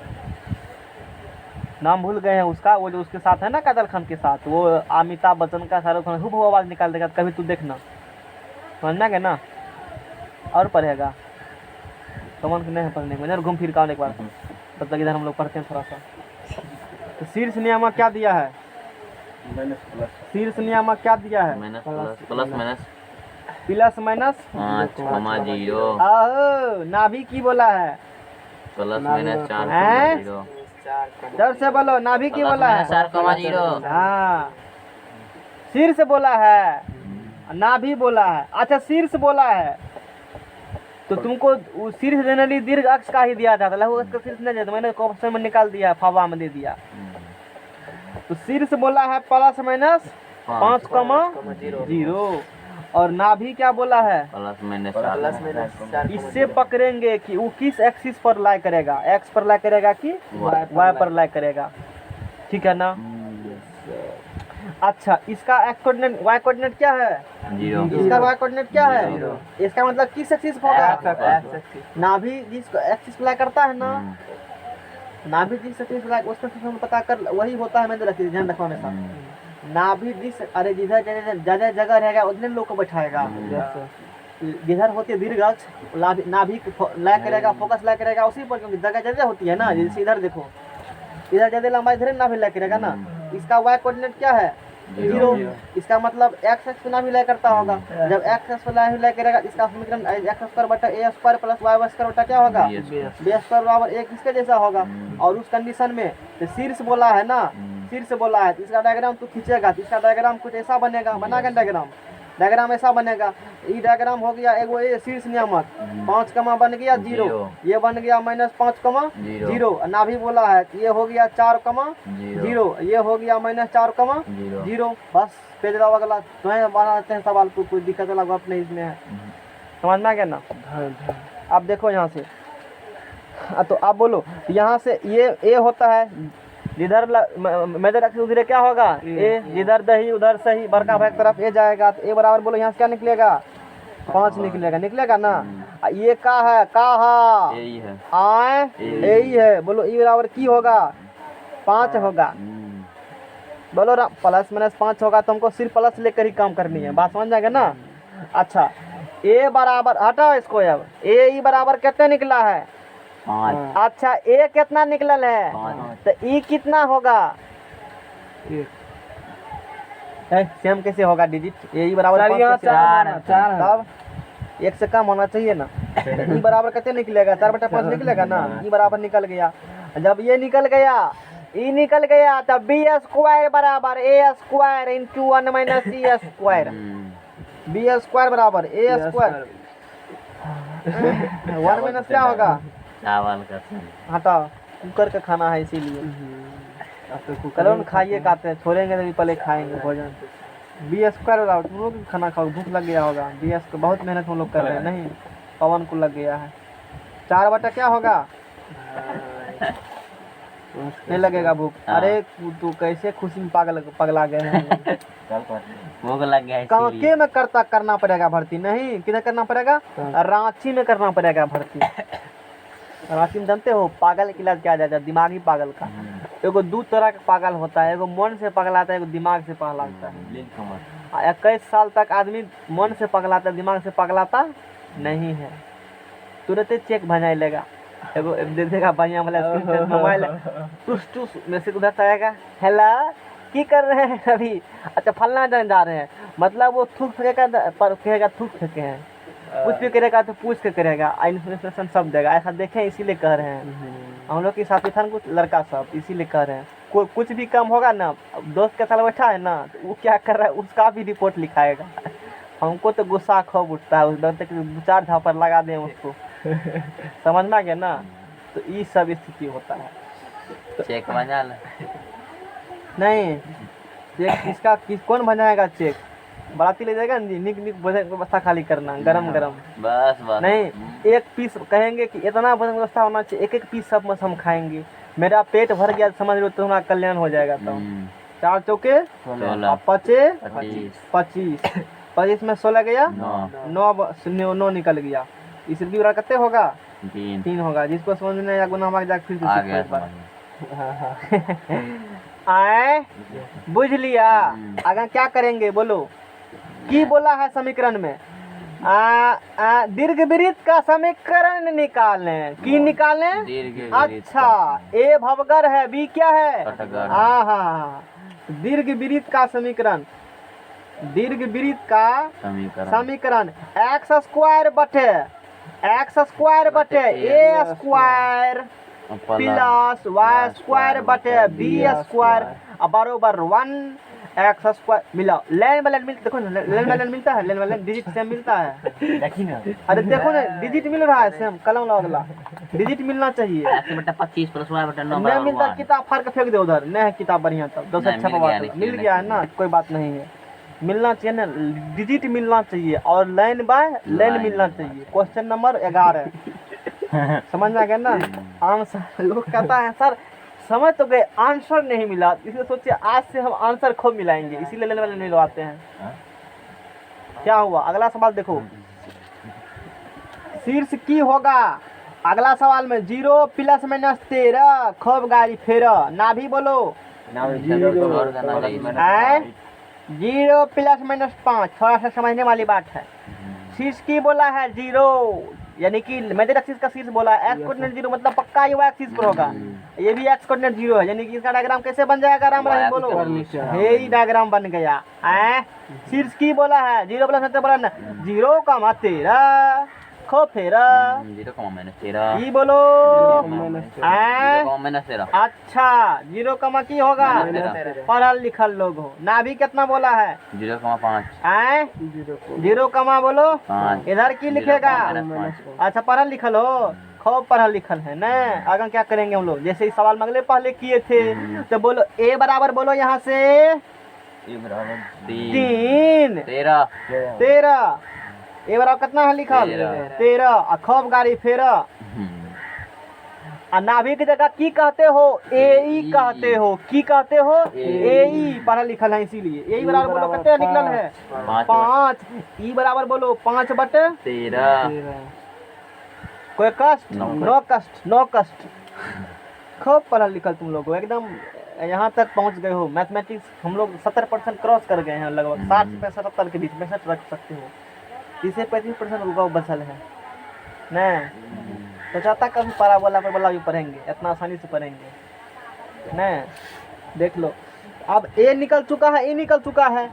नाम भूल गए हैं उसका वो जो उसके साथ है ना काजल खान के साथ वो अमिताभ बच्चन का शाहरुख खान खूब आवाज़ निकाल देगा कभी तू देखना समझना क्या ना और पढ़ेगा कमन नहीं है पढ़ने में इधर घूम फिर का एक बार तब तक इधर हम लोग पढ़ते हैं थोड़ा सा तो शीर्ष नियामक क्या दिया है शीर्ष नियामक क्या दिया है प्लस माइनस प्लस माइनस 5,0 नाभि की बोला है प्लस माइनस 4,0 जब से बोलो नाभि की बोला है 4,0 हाँ शीर्ष बोला है नाभि बोला है अच्छा शीर्ष बोला है तो तुमको शीर्ष जनरली दीर्घ अक्ष का ही दिया जाता है लघु अक्ष का शीर्ष नहीं देता मैंने क्वेश्चन में निकाल दिया फावा में दे दिया तो शीर्ष बोला है प्लस माइनस 5,0 और नाभि क्या बोला है प्लस माइनस इससे पकड़ेंगे कि वो किस एक्सिस पर लाई करेगा, एक्स पर लाई करेगा कि वाई पर लाई करेगा, ठीक है ना। अच्छा इसका एक्स कोऑर्डिनेट वाई कोऑर्डिनेट क्या है 0, इसका वाई कोऑर्डिनेट क्या है, इसका मतलब किस एक्सिस पर होगा, X नाभि जिस एक्सिस पर लाई करता है ना, नाभि जिस एक्सिस पर लाई उसका हम पता कर वही होता है, मैं रखिए ध्यान रखो हमेशा। नाभि जिस अरे जिधर ज्यादा जगह रहेगा उतने लोग को बैठाएगा, जिधर होती है दीर्घ अक्ष नाभि लाई करेगा, फोकस लाई करेगा उसी पर, क्योंकि जगह ज्यादा होती है ना। जैसे इधर देखो, इधर ज्यादा लंबाई इधर नाभि लाई करेगा ना। इसका वाई कोऑर्डिनेट क्या है 0, इसका मतलब एक्स एक्स पे नाभि लाई करता होगा। जब एक्स एक्स पे नाभि लाई करेगा इसका समीकरण एक्स स्क्वायर बटा ए स्क्वायर प्लस वाई स्क्वायर बटा क्या होगा बी स्क्वायर बराबर एक इसके जैसा होगा। और उस कंडीशन में तो शीर्ष बोला है ना, शीर्ष बोला है तो इसका डायग्राम तो खींचेगा, तो इसका डायग्राम कुछ ऐसा बनेगा, बना के डायग्राम ऐसा बनेगा। ये डायग्राम हो गया एगो ये शीर्ष नियामक 5 कमा बन गया 0, ये बन गया -5,0। नाभि बोला है ये हो गया 4,0, ये हो गया -4,0। बस पेज लाओ अगला, तुम्हें बनाते हैं सवाल को, कोई दिक्कत वाला बात नहीं इसमें है, समझ में आ गया ना। अब देखो यहाँ से, तो आप बोलो यहाँ से ये ए होता है, जिधर मेजर एक्सिस उधर क्या होगा ए, जिधर दही उधर सही, बड़का भाई की तरफ ए जाएगा तो ए बराबर बोलो यहाँ से क्या निकलेगा 5 निकलेगा ना। ये का है यही है आए यही है, बोलो ई बराबर की होगा 5 होगा। बोलो प्लस माइनस 5 होगा तो हमको सिर्फ प्लस लेकर ही काम करनी है, बात समझ जाएगा ना। अच्छा ए बराबर हटाओ इसको, अब ए ई बराबर कितने निकला है 5। अच्छा ए कितना निकलल है तो ई कितना होगा सेम कैसे होगा डिजिट, ए ई बराबर 5 तब 1 से कम होना चाहिए ना। ई बराबर कितने निकलेगा 4/5 निकलेगा ना, ई बराबर निकल गया। जब ये निकल गया ई निकल गया तब बी स्क्वायर बराबर ए square into 1 minus E square, B square बराबर ए स्क्वायर 1 माइनस क्या होगा चावल का हटाओ, कुकर का खाना है इसीलिए। चलो हम खाइए खाते हैं, छोड़ेंगे तो भी पहले खाएंगे भोजन। बी स्क्वायर बराबर तुम लोग खाना खाओ, भूख लग गया होगा, बी स्क्वायर बहुत मेहनत हम लोग कर रहे हैं, नहीं पवन को लग गया है। 4 बटा क्या होगा नहीं लगेगा भूख। अरे तू कैसे खुशी में पगला गए हैं भूख लग गया कांके में करना पड़ेगा भर्ती, नहीं किधर करना पड़ेगा रांची में करना पड़ेगा भर्ती। रांची में जानते हो पागल का इलाज क्या जाता है, दिमागी पागल का। एगो 2 तरह का पागल होता है, एगो मन से पगलाता है, एगो दिमाग से पगलाता है। 21 साल तक आदमी मन से पगलाता है, दिमाग से पगलाता नहीं है। तुरंत चेक भंजा लेगा, एगो दे देगा बढ़िया वाला मोबाइल टुस मैसेज उधर से आएगा, हेलो की कर रहे हैं अभी, अच्छा फलना जा रहे हैं, मतलब वो थूक फेंकेगा पर कहेगा थूक फेंके हैं, कुछ भी करेगा तो पूछ के करेगा, इन्फॉर्मेशन सब देगा। ऐसा देखें इसीलिए कह रहे हैं हम लोग के साथी था कुछ लड़का सब, इसीलिए कह रहे हैं कोई कुछ भी काम होगा ना, दोस्त के साथ बैठा है ना तो वो क्या कर रहा है उसका भी रिपोर्ट लिखाएगा। हमको तो गुस्सा खूब उठता है, उस डरते कि 2-4 झापर लगा दें उसको समझ में आ गया ना। तो ये सब स्थिति होता है। चेक बना ले नहीं चेक कौन बनाएगा चेक, बाराती ले जाएगा निक व्यवस्था खाली करना, गरम बस नहीं। एक पीस कहेंगे कि इतना भोजन व्यवस्था होना चाहिए, एक पीस सब में हम खाएंगे, मेरा पेट भर गया समझ लो तो हमारा कल्याण हो जाएगा। तो 4 चौके 25 में 16 गया 9 निकल गया, इस बड़ा कितने होगा 3 होगा। जिसको समझ में नहीं आया गुना हमारे जाके फिर आए बुझ लिया। आगे क्या करेंगे बोलो, की बोला है समीकरण में दीर्घ वृत्त का समीकरण निकालें, की निकालें। अच्छा ए भवगर है, बी क्या है हाँ दीर्घ वृत्त का समीकरण, दीर्घ वृत्त का समीकरण एक्स स्क्वायर बटे a square plus y square बटे बी स्क्वायर बराबर 1 एक्स स्क्वायर मिला लेन बाय लेन मिल देखो ना लेन बाय लेन मिलता है लेन बाय लेन डिजिट सेम मिलता है देखी ना अरे देखो ना डिजिट मिल रहा है सेम कलम लगा अगला डिजिट मिलना चाहिए x बटा 25 प्लस y बटा 9 नहीं बराबर मिलता 1 किताब फाड़ के फेंक दे उधर नहीं है किताब बढ़िया तब दस नहीं, अच्छा मिल बात गया, है। लिखिए, मिल गया है ना कोई बात नहीं है मिलना चाहिए ना डिजिट मिलना चाहिए और लाइन बाय लाइन लाइन मिलना चाहिए क्वेश्चन नंबर 11 समझ में आ गया ना आंसर लोग कहता है सर समझ तो गए आंसर नहीं मिला इसलिए सोचिए आज से हम आंसर खूब मिलाएंगे इसीलिए लेने वाले मिलवाते हैं हाँ? क्या हुआ अगला सवाल देखो शीर्ष की होगा अगला सवाल में 0 प्लस माइनस 13 खूब गाड़ी फेर ना भी बोलो और करना चाहिए है 0 प्लस माइनस 5 थोड़ा सा समझने वाली बात है शीर्ष की बोला है 0 यानी कि मेजर एक्सिस का शीर्ष बोला है एक्स कोऑर्डिनेट 0 मतलब पक्का ये एक्सिस पर होगा ये भी एक्स कोऑर्डिनेट 0 है यानी कि इसका डायग्राम कैसे बन जाएगा राम रहीम बोलो हे ही डायग्राम बन गया शीर्ष की बोला है 0 प्लस मतलब बोला ना 0 का 13 खो फेरा 0 माइनस 13 ई बोलो माइनस 13 अच्छा 0 कमा की होगा पढ़ल लिखल लोग हो ना भी कितना बोला है 0,5 0 कमा बोलो 5 इधर की लिखेगा अच्छा पढ़ल लिखल हो खूब पढ़ल लिखल है ना आगे क्या करेंगे हम लोग जैसे इस सवाल में अगले पहले किए थे तो बोलो ए बराबर बोलो यहाँ से 3 13 ए बराबर कितना है लिखल 13 खूब गाड़ी फेर नाभि की जगह की कहते हो ए ई कहते हो की कहते हो ए ई पढ़ा लिखल है इसीलिए ए ई बराबर बोलो कितने निकलल है 5 ई बराबर बोलो 5 बटे 13 कोई कष्ट नो कष्ट खूब पढ़ा लिखल तुम लोग एकदम यहाँ तक पहुँच गए हो मैथमेटिक्स हम लोग 70% क्रॉस कर गए हैं लगभग 60 से 70 के बीच में रख सकते हो 30-35% रुका बचल है नहीं तो चाहता कभी पैराबोला पर वाला भी पढ़ेंगे इतना आसानी से पढ़ेंगे नहीं देख लो अब ए निकल चुका है ए निकल चुका है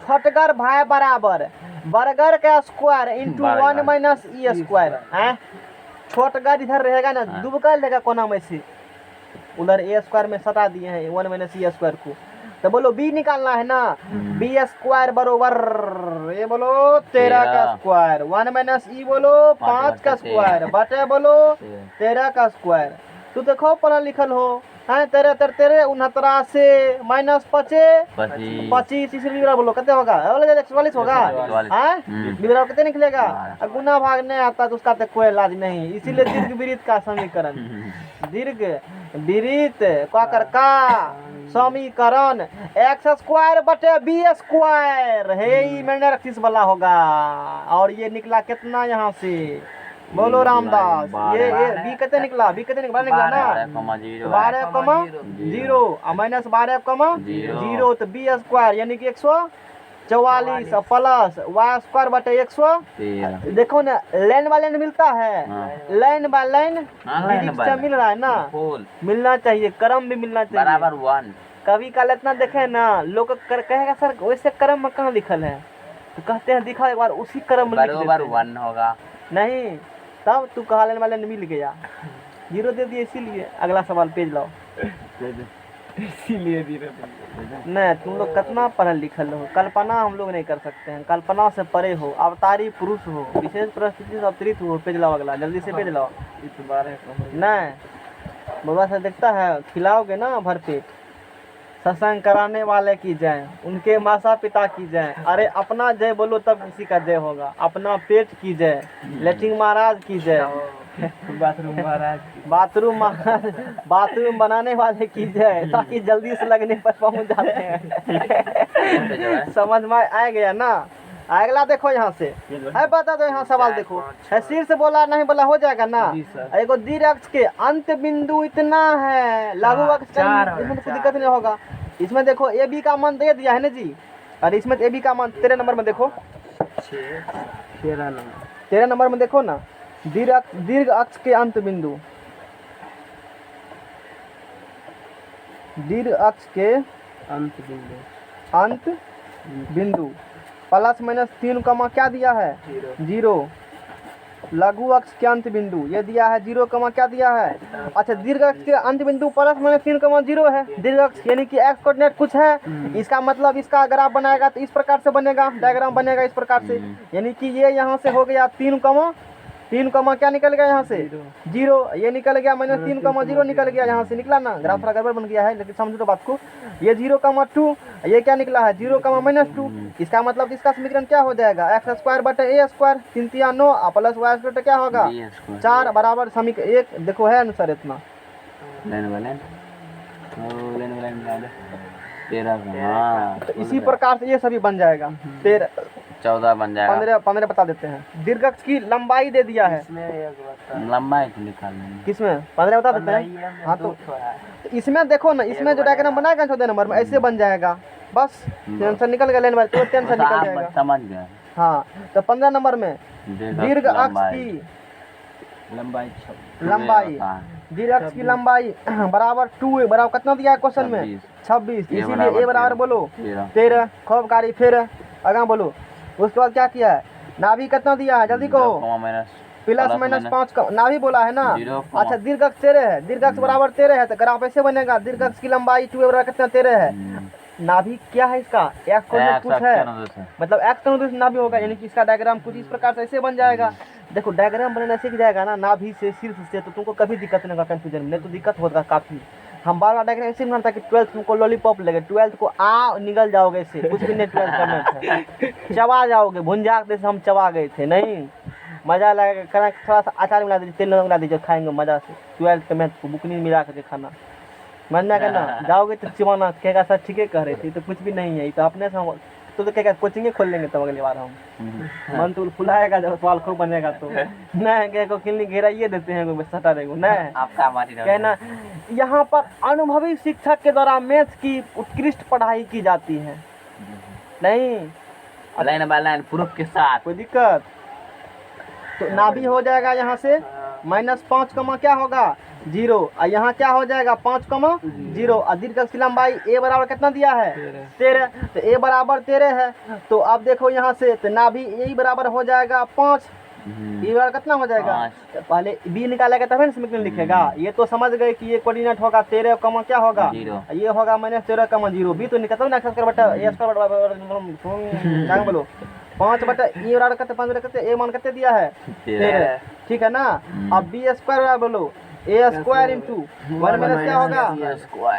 फटगर भाई बराबर बर्गर का square into 1 minus E square है छोटगर इधर रहेगा ना दुबका रहेगा कोना में से उधर ए स्क्वायर में सटा दिए हैं 1 माइनस ई स्क्वायर को तो बोलो बी निकालना है ना बी स्क्वायर बरोबर ये बोलो 13 का स्क्वायर 1 माइनस ई बोलो 5 का स्क्वायर बटे बोलो 13 का स्क्वायर तू देखो पढ़ा लिखल हो हैं 13 69 से माइनस 25 इसलिए बोलो कितने होगा 44 होगा हैं बराबर कितने निकलेगा गुना भाग नहीं आता तो उसका तो कोई इलाज नहीं इसीलिए दीर्घ विरीत का समीकरण दीर्घ विरीत का कर का समीकरण एक्स स्क्वायर बटे बी स्क्वायर है मैंने एक्सिस वाला होगा और ये निकला कितना यहाँ से बोलो रामदास ये बी कितने निकला ना 12,0 और माइनस 12,0 तो बी स्क्वायर यानी कि 144 प्लस वाई स्क्वायर बटे 100 देखो ना लाइन बाय लाइन मिलता है लाइन बाय लाइन मिल रहा है ना मिलना चाहिए क्रम भी मिलना चाहिए बराबर 1 कभी काल इतना देखे ना लोग कहेगा सर वैसे क्रम में कहाँ लिखल है तो कहते हैं दिखाओ एक बार उसी क्रम में बराबर 1 होगा नहीं तब तू कहा लेने वाले मिल गया 0 दे दिए इसीलिए अगला सवाल पेज लाओ इसीलिए धीरे नहीं तुम लोग कितना पढ़ल लिखल हो कल्पना हम लोग नहीं कर सकते हैं कल्पना से परे हो अवतारी पुरुष हो विशेष परिस्थिति से अवतरित हो पेज लाओ अगला जल्दी से पेज लाओ इस बारे नहीं बाबा से देखता है खिलाओगे ना भरपेट सत्संग कराने वाले की जय उनके माता पिता की जय अरे अपना जय बोलो तब किसी का जय होगा अपना पेट की जय लेटिंग महाराज की जय बाथरूम बनाने वाले की जय ताकि जल्दी से लगने पर पहुंच जाते हैं समझ में आ गया ना अगला देखो यहाँ से है बता दो यहाँ सवाल देखो शीर्ष बोला नहीं बोला हो जाएगा ना एगो दीर्घ अक्ष के अंत बिंदु इतना है लघु अक्ष इसमें तो कोई दिक्कत नहीं होगा इसमें देखो ए बी का मान दे दिया है ना जी और इसमें ए बी का मान 13 नंबर में देखो 13 नंबर में देखो ना दीर्घ अक्ष के अंत बिंदु दीर्घ अक्ष के अंत बिंदु प्लस माइनस 3 का क्या दिया है 0 लघु अक्ष के अंत बिंदु ये दिया है 0, क्या दिया है? अच्छा, दीर्घ अक्ष के अंत बिंदु +-3, 0 है। दीर्घ अक्ष यानी कि एक्स कोऑर्डिनेट कुछ है, इसका मतलब इसका अगर आप बनाएगा तो इस प्रकार से बनेगा, डायग्राम बनेगा इस प्रकार से, यानी कि ये यहाँ से हो गया 3, क्या निकल गया यहाँ से? 0, ये निकल गया -3, 0 निकल गया, यहाँ से निकला ना। ग्राफ थोड़ा गड़बड़ बन गया है, लेकिन समझो तो बात को। ये 0, 2, ये क्या निकला है? 0, -2। इसका मतलब इसका समीकरण क्या हो जाएगा? x² बटे a², 3 × 9 प्लस y² तो क्या होगा? 4 बराबर समीकरण 1। देखो है अनुसार इतना तो इसी प्रकार से ये सभी बन जाएगा। 13, 14 बन जाएगा। 15 बता देते हैं। दीर्घ अक्ष की लंबाई दे दिया है, लंबाई तो निकाल लेंगे। किसमें? 15 बता देते हैं। हाँ तो इसमें देखो ना, इसमें जो डायग्राम बनाएगा 14 नंबर में ऐसे बन जाएगा, बस टेंशन निकल गया, लेने वाले तो टेंशन निकल जाएगा। समझ गया। हाँ तो 15 नंबर में दीर्घ अक्ष की लंबाई दीर्घ अक्ष की लंबाई बराबर 2 बराबर कितना दिया है क्वेश्चन में? 26। इसीलिए ए बराबर बोलो 13। खूब कारी, फिर आगे बोलो। उसके बाद क्या किया है? नाभि कितना दिया है? जल्दी कहो। +-5 का नाभि बोला है ना। अच्छा, दीर्घ अक्ष 13 है, दीर्घ अक्ष बराबर 13 है, तो ग्राफ ऐसे बनेगा। दीर्घ अक्ष की लंबाई 2 बराबर कितना? 13 है। नाभि क्या है इसका? एक्स कोऑर्डिनेट कुछ है, मतलब एक्स अनुदिश नाभि होगा, यानी कि इसका डायग्राम कुछ इस प्रकार से ऐसे बन जाएगा। देखो डायग्राम बनने सीख जाएगा ना नाभि से, शीर्ष से, तो तुमको कभी दिक्कत नहीं होगा कंफ्यूजन में, नहीं तो दिक्कत होगा काफी। हम बार डायग्राम ऐसे बनाता कि 12th तुमको लॉलीपॉप लगे, 12th को निगल जाओगे इससे, कुछ भी नहीं 12th करना था, चबा जाओगे, भुंजाक जैसे हम चबा गए थे। नहीं, मजा लगेगा, थोड़ा सा अचार मिला दीजिए, तेल मिला दीजिए, खाएंगे मजा से। 12th के मैथ को बुकनी मिला करके खाना, मन में करना जाओगे तो चिमाना कहेगा सर ठीक है कह रही थी, तो कुछ भी नहीं है, तो अपने से हम तो कहेगा कोचिंग खोल लेंगे तब अगली बार हम। मन तो फुलाएगा जब सवाल खूब बनेगा तो नहीं कहे को किलनी घेरा ये देते हैं सटा देंगे नहीं आपका कहना। यहाँ पर अनुभवी शिक्षक के द्वारा मैथ की उत्कृष्ट पढ़ाई की जाती है। नहीं लाइन बाय लाइन प्रूफ के साथ, कोई दिक्कत तो नाभि हो जाएगा यहाँ से -5, क्या होगा 0, और यहाँ क्या हो जाएगा 5, 0। और दीर्घ अक्ष की लंबाई ए बराबर कितना दिया है 13, तो ए बराबर 13 है। तो अब देखो यहाँ से तो नाभि ए बराबर हो जाएगा 5, ए बराबर कितना हो जाएगा? तो पहले बी निकालेगा तभी ना समीकरण लिखेगा। ये तो समझ गए कि ये कोऑर्डिनेट होगा 13, क्या होगा ये होगा -13, 0। बी तो निकलता ना एक्स बटा ए स्क्वायर बोलो 5 बटा ए बराबर कितने 5 बटा कितने ए मान कितने दिया है 13, ठीक है ना। अब बी स्क्वायर बोलो ए स्क्वायर इंटू 1 माइनस क्या होगा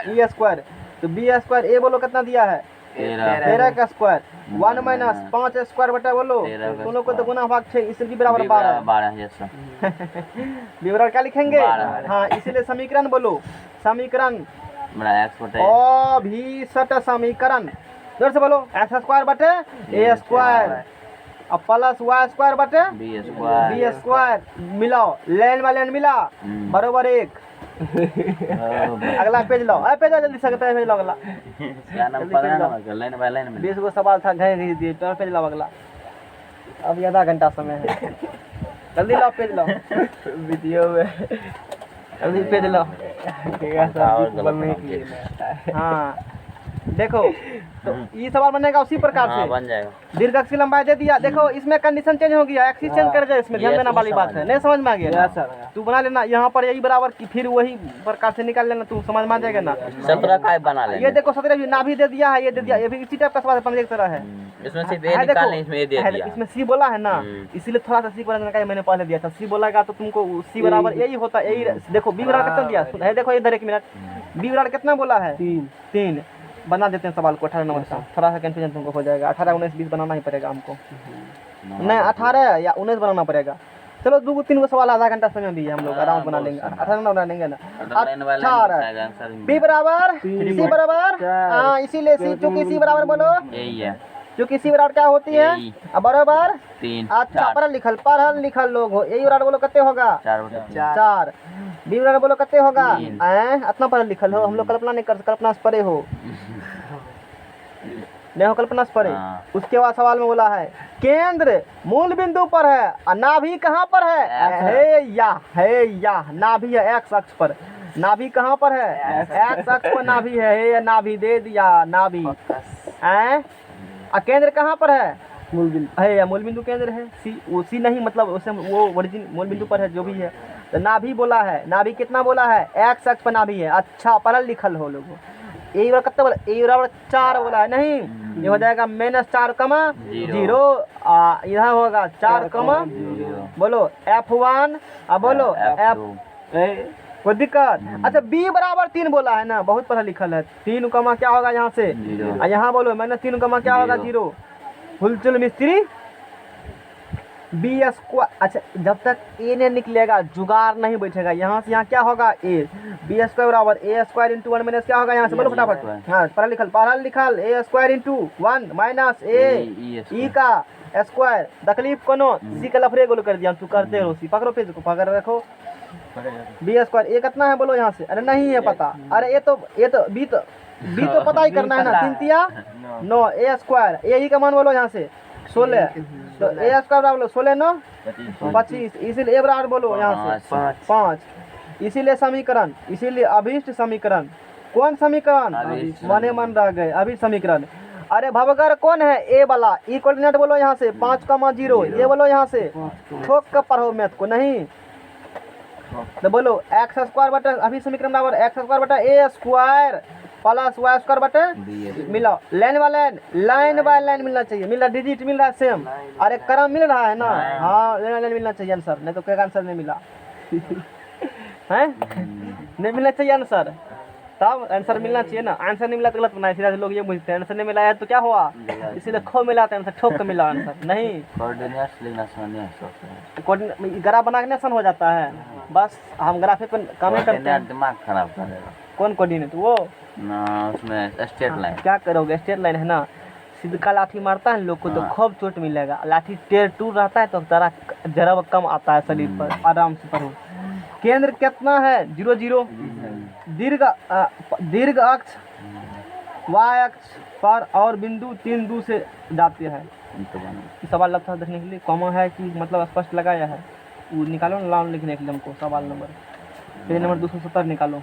ई स्क्वायर, तो बी स्क्वायर ए बोलो कितना दिया है 13 का स्क्वायर, 1 माइनस 5 स्क्वायर बटा बोलो दोनों को तो गुना भाग 6, इसलिए बराबर 12 बी बराबर क्या लिखेंगे? हाँ, इसीलिए समीकरण बोलो, समीकरण अभिसट समीकरण जोर से बोलो x² बटे a स्क्वायर अब प्लस y² बटे b स्क्वायर, मिलाओ लाइन बाय लाइन मिला बराबर 1। अगला पेज लो, पेज जल्दी से पेज लो, अगला लाइन बाय लाइन 20 गो सवाल था घे दिए, तो पेज लो अगला। अब आधा घंटा समय है, जल्दी लो पेज लो वीडियो में, जल्दी पेज लो। हाँ देखो तो ये सवाल बनेगा उसी प्रकार से बन जाएगा। दीर्घ अक्ष की लंबाई दे दिया, देखो इसमें कंडीशन चेंज हो गया, एक्सिस चेंज कर जाए, इसमें ध्यान देना वाली बात है। नहीं समझ में आ गया तू बना लेना यहाँ पर यही बराबर की, फिर वही प्रकार से निकाल लेना, तू समझ में आ जाएगा ना। 17 का बना लेना। ये देखो 17 नाभि दे दिया है, ये दे दिया, ये भी इसी टाइप का सवाल है, 15 तरह है। इसमें सिर्फ ए निकालने, इसमें ए दे दिया, इसमें सी बोला है ना, इसीलिए थोड़ा सा सी बनाने का मैंने पहले दिया था। सी बोलेगा तो तुमको सी बराबर यही होता है, यही देखो बी बराबर कितना दिया है, देखो इधर 1 मिनट, बी बराबर कितना बोला है 3। बना देते हैं सवाल को 18 नंबर का, थोड़ा सा कंफ्यूजन तुमको हो जाएगा। 18, 19, 20 बनाना ही पड़ेगा हमको, नहीं 18 या 19 बनाना पड़ेगा। चलो 2-3 गो सवाल आधा घंटा समय भी है, हम लोग आराम से बना लेंगे, 18 नंबर बना लेंगे ना। 18 बी बराबर सी बराबर, हाँ इसीलिए सी, चूंकि सी बराबर बोलो यही है, क्योंकि सी बराबर क्या होती है बराबर 3। अच्छा पढ़ल लिखल लोग हो, यही बराबर बोलो कितने होगा 4। बी बराबर बोलो कितने होगा, इतना पढ़ल लिखल हो, हम लोग कल्पना नहीं कर सकते, कल्पना से परे हो नहीं हो, कल्पना से परे। उसके बाद सवाल में बोला है केंद्र मूल बिंदु पर है और नाभि कहाँ पर है, या नाभि है एक्स अक्ष पर, नाभि कहाँ पर है एक्स अक्ष पर नाभि है, नाभि दे दिया नाभि और केंद्र कहाँ पर है मूल बिंदु है या मूल बिंदु केंद्र है सी, वो सी नहीं मतलब उसे वो ओरिजिन मूल बिंदु पर है जो भी है। तो नाभि बोला है, नाभि कितना बोला है, एक्स अक्ष पर नाभि है। अच्छा पढ़ल लिखल हो लोगों। ए बराबर कितना बोला, ए बराबर 4 बोला है नहीं, ये हो जाएगा -4, जीरो। इधर होगा 4, बोलो F1, अब बोलो F, कोई दिक्कत। अच्छा बी बराबर 3 बोला है ना, बहुत पढ़ा लिखल है। 3 कमा क्या होगा यहाँ से, यहाँ बोलो -3 कमा क्या होगा, 0। फुलचुल मिस्त्री बी स्क्वायर। अच्छा जब तक ए नहीं निकलेगा जुगाड़ नहीं बैठेगा। यहाँ से यहाँ क्या होगा, ए बी स्क्वायर बराबर ए स्क्वायर इंटू 1 माइनस क्या होगा यहाँ से, बोलो फटाफट। हाँ पढ़ा लिखल ए स्क्वायर इंटू 1 माइनस ए ई का स्क्वायर। तकलीफ कोनो सी का लफड़े गोल कर दिया, तू करते रहो सी, पकड़ो पेज को पकड़ रखो। बी स्क्वायर ए कितना है बोलो यहाँ से, अरे नहीं है पता, अरे बी तो पता ही करना है ना। 3 तिया 9, ए स्क्वायर ए ही का मान बोलो यहाँ से 16, तो ए स्क्वायर बराबर 16 9 25, इसीलिए ए बराबर बोलो यहाँ से 5। इसीलिए समीकरण, इसीलिए अभीष्ट समीकरण, कौन समीकरण, मने मन रह गए अभी समीकरण। अरे भवगर कौन है, ए वाला, ई कोऑर्डिनेट बोलो यहाँ से 5,0, ये बोलो यहाँ से, ठोक कर पढ़ो मैथ को नहीं। तो बोलो एक्स स्क्वायर बटे अभी समीकरण बराबर एक्स स्क्वायर बटा ए स्क्वायर प्लस वाई स्क्वायर बटे मिला लाइन बाय लाइन मिलना चाहिए, मिल रहा डिजिट मिल रहा है सेम, अरे क्रम मिल रहा है ना। हाँ लाइन मिलना चाहिए आंसर, नहीं तो क्या आंसर नहीं मिला है, नहीं मिलना चाहिए आंसर, तब आंसर मिलना चाहिए ना। आंसर नहीं मिला तो गलत बनाए, सीधा लोग ये बुझते हैं आंसर नहीं मिला है तो क्या हुआ, इसीलिए खो मिला था आंसर, ठोक के मिला आंसर नहीं। कोऑर्डिनेट ग्राफ बना के आसान हो जाता है, बस हम ग्राफिक पर काम ही करते हैं। दिमाग खराब करेगा। कौन कोऑर्डिनेट वो ना, उसमें स्ट्रेट लाइन। क्या करोगे, स्ट्रेट लाइन है ना, सीधा लाठी मारता है लोग को तो खूब चोट मिलेगा, लाठी टेढ़ टूट रहता है तो जरा कम आता है शरीर पर, आराम से पढ़ो। केंद्र कितना है 0 0, दीर्घ अक्ष y अक्ष पर और बिंदु 3 2 से जाते हैं। सवाल लगता है देखने के लिए, कॉमा है कि मतलब स्पष्ट लगाया है, वो निकालो ना नाम लिखने के लिए हमको। सवाल नंबर पेज नंबर 270 निकालो।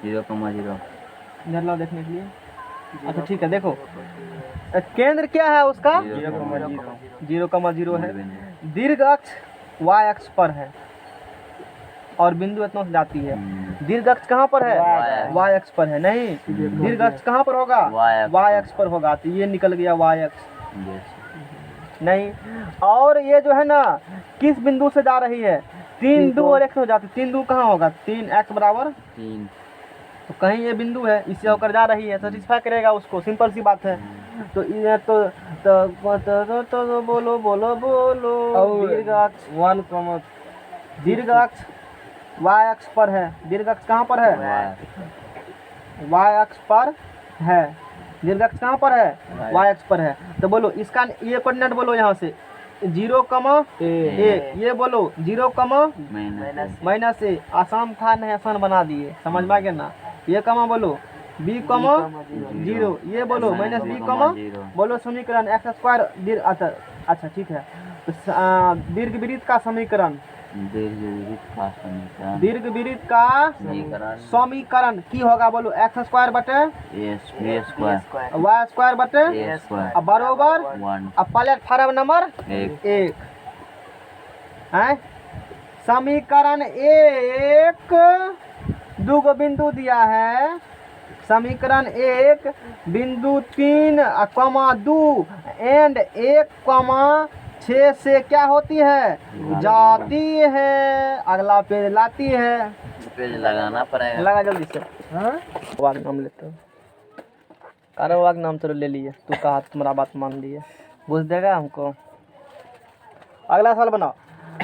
0,0 इधर लाओ देखने के लिए। अच्छा ठीक है देखो, केंद्र क्या है उसका 0,0 है, दीर्घ अक्ष y अक्ष पर है और बिंदु इतना से जाती है। दीर्घ अक्ष कहाँ पर है, y अक्ष पर है नहीं, दीर्घ अक्ष कहाँ पर होगा, y अक्ष पर होगा, तो ये निकल गया y अक्ष नहीं। और ये जो है ना किस बिंदु से जा रही है, 3 2 और 1 हो जाती, 3 2 कहाँ होगा, 3x बराबर 3, तो कहीं ये बिंदु है इससे होकर जा रही है, सेटिस्फाई करेगा उसको, सिंपल सी बात है। तो ये तो बोलो बोलो बोलो दीर्घ अक्ष 1, दीर्घ अक्ष y अक्ष पर है, दीर्घ अक्ष कहाँ पर है, y अक्ष पर है, दीर्घ अक्ष कहाँ पर है, y अक्ष पर है। तो बोलो इसका ये कोऑर्डिनेट बोलो यहाँ से 0, a, ये बोलो 0, माइनस ए। आसान था नहीं, आसान बना दिए, समझ में आ गया ना। ये कमा बोलो b, 0, ये बोलो -b, बोलो समीकरण एक्स स्क्वायर दीर्घ। अच्छा ठीक है, तो दीर्घ वृत्त का समीकरण, दीर्घ वृत्त का समीकरण की होगा बोलो एक्स स्क्वायर बटे वाई स्क्वायर बटे बरोबर अब प्लेटफार्म नंबर 1 है। समीकरण 1 2 बिंदु दिया है, समीकरण 1 बिंदु 3, 2 एंड 1, 6 से क्या होती है, जाती है। अगला पेज लाती है, पेज लगाना पड़ेगा, लगा जल्दी से। हाँ वाग नाम लेते हो, अरे वाग नाम तो ले लिए, तू कहा तुम्हारा बात मान लिए, बुझ देगा हमको। अगला सवाल बनाओ।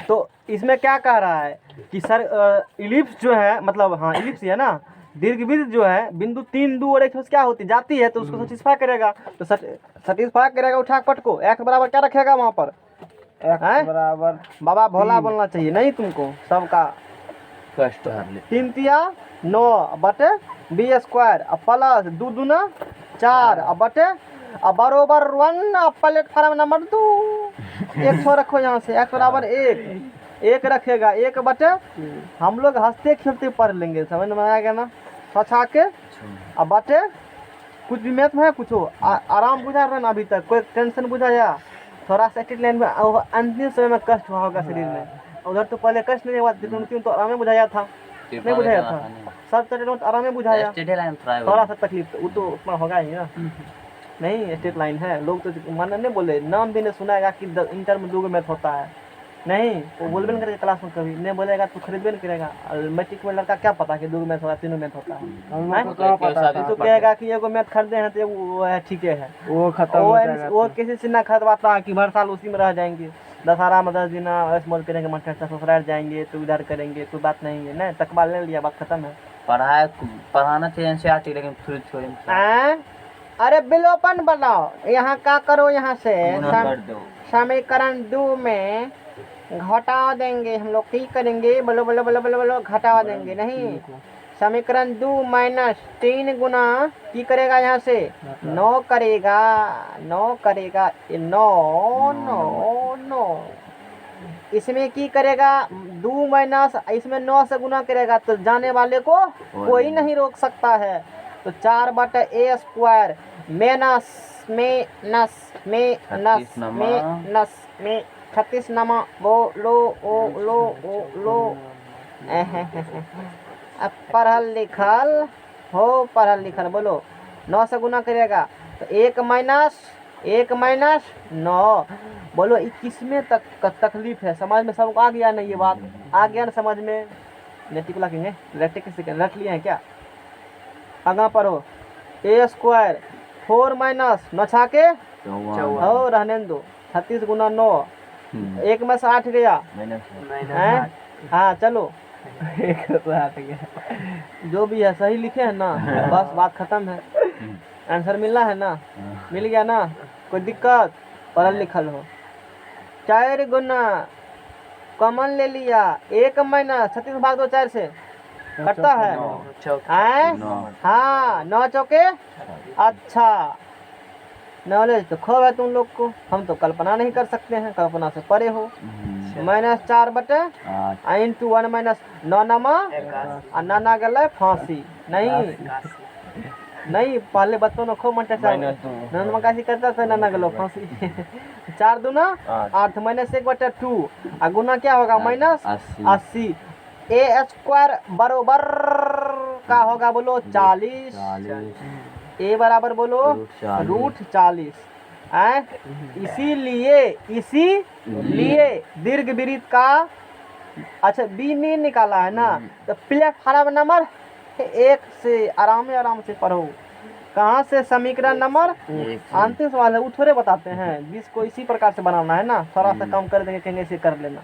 तो इसमें क्या कह रहा है कि सर इलिप्स जो है, मतलब हाँ इलिप्स है ना, दीर्घवृत्त जो है बिंदु 3 2 और 1 क्या होती जाती है, तो उसको सेटिस्फाई करेगा, तो सेटिस्फाई करेगा। उठा पटको x बराबर क्या रखेगा वहाँ पर, x बराबर बाबा भोला बोलना चाहिए नहीं तुमको, सबका कष्ट 3 तिया 9 बटे b स्क्वायर प्लस 2 दूना 4 बटे बरोबर 1 प्लेटफार्म नंबर 2। 100 रखो यहाँ से, x बराबर 1 रखेगा, 1 बटे हम लोग हंसते खेलते पढ़ लेंगे, समझ में आ गया ना। छछा के अब बाटे कुछ भी मैथ में है कुछ हो आराम बुझा रहे ना अभी तक कोई टेंशन बुझाया थोड़ा सा स्ट्रेट लाइन में अंतिम समय में कष्ट हुआ होगा शरीर में उधर तो पहले कष्ट नहीं हुआ तो आराम में बुझाया था नहीं बुझाया था सब स्ट्रेट लाइन आराम में बुझाया थोड़ा सा तकलीफ वो तो उतना होगा ही ना नहीं स्ट्रेट लाइन है लोग तो मानने नहीं बोले नाम भी नहीं सुनाएगा कि इंटर में 2 मैथ होता है नहीं वो बोलबे नहीं करेगा क्लास में कभी नहीं बोलेगा तो खरीदबे नहीं करेगा और मैट्रिक में लड़का क्या पता कि 2 मैथ होता है 3 मैथ होता है तो कहेगा कि एगो मैथ खरीदे हैं तो वो है ठीक है वो खत्म हो जाएगा वो किसी से ना खरीदवाता है कि हर साल उसी में रह जाएंगे दशहरा में 10 दिन ऐसे मौज करेंगे मन करता ससुराल जाएंगे तो उधर करेंगे कोई बात नहीं है ना तकबा ले लिया बात खत्म है पढ़ाना चाहिए एनसीईआरटी लेकिन थोड़ी थोड़ी अरे बिलोपन बनाओ यहाँ का करो यहाँ से कर दो समीकरण 2 में घटा देंगे हम लोग की करेंगे बोलो बोलो बोलो बोलो बोलो घटा देंगे नहीं समीकरण 2 माइनस 3 गुना की करेगा यहाँ से 9 करेगा 9 करेगा 9 9 9 इसमें की करेगा 2 माइनस इसमें 9 से गुना करेगा तो जाने वाले को कोई नहीं रोक सकता है तो 4/a² में नस 36 नमा वो लो अब पढ़ल लिखल बोलो 9 से गुना करेगा तो 1 माइनस 9 बोलो 21 में तक का तकलीफ है समझ में सबको आ गया ना ये बात आ गया ना समझ में नेटिक लगेंगे रट लिए हैं क्या आगा पढ़ो a² 4 माइनस 9 छाके हो रहने दो 36 गुना 9 1 में से 8 गया हाँ चलो 1 से 8 गया जो भी है सही लिखे है ना बस बात खत्म है आंसर मिलना है ना मिल गया ना कोई दिक्कत पढ़ल लिखल हो 4 गुना कॉमन ले लिया 1 माइनस 36 भाग 2 4 से कटता है हाँ 9 चौके अच्छा नॉलेज तो खूब है तुम लोग को हम तो कल्पना नहीं कर सकते हैं कल्पना से परे हो -4 इंटू 1 माइनस 9 नमा नाना गला फांसी नहीं पहले बच्चों ने खूब मंटा नाना कैसी करता था नाना गलो फांसी 4 दूना 8 -1/2 और गुना क्या होगा -80 a² बरोबर का होगा बोलो 40 a बराबर बोलो √40 इसीलिए दीर्घ वृत्त का अच्छा बी नहीं निकाला है ना तो प्लेटफार्म नंबर 1 से आराम से पढ़ो कहाँ से समीकरण नंबर अंतिम सवाल है वो थोड़े बताते हैं 20 को इसी प्रकार से बनाना है ना थोड़ा सा कम कर देंगे कहेंगे इसे कर लेना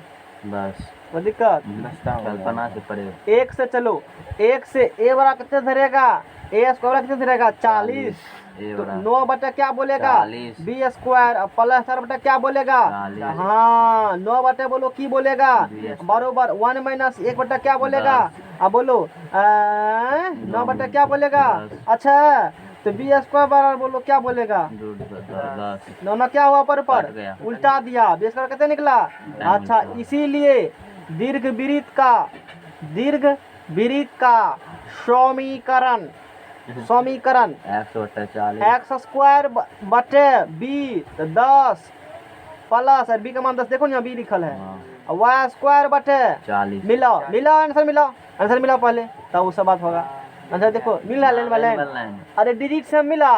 बस वो दिक्कत कल्पना से पड़े 1 से चलो 1 से a बड़ा कितने धरेगा a² कितने धरेगा 40 तो 9 बटा क्या बोलेगा b² प्लस 4 बटा क्या बोलेगा हाँ 9 बटा बोलो की बोलेगा बरोबर 1 माइनस 1 बटा क्या बोलेगा अब बोलो 9 बटा क्या बोलेगा अच्छा तो b² बराबर बोलो क्या बोलेगा 9 क्या हुआ पर उल्टा दिया b² कितने निकला अच्छा इसीलिए दीर्घ वृत्त का समीकरण x² बटे b 10 प्लस b का मान 10 देखो ना b लिखल है y² बटे 40 मिला आंसर मिला पहले तब वो सब बात होगा आंसर देखो मिला लाइन अरे डिजिट से मिला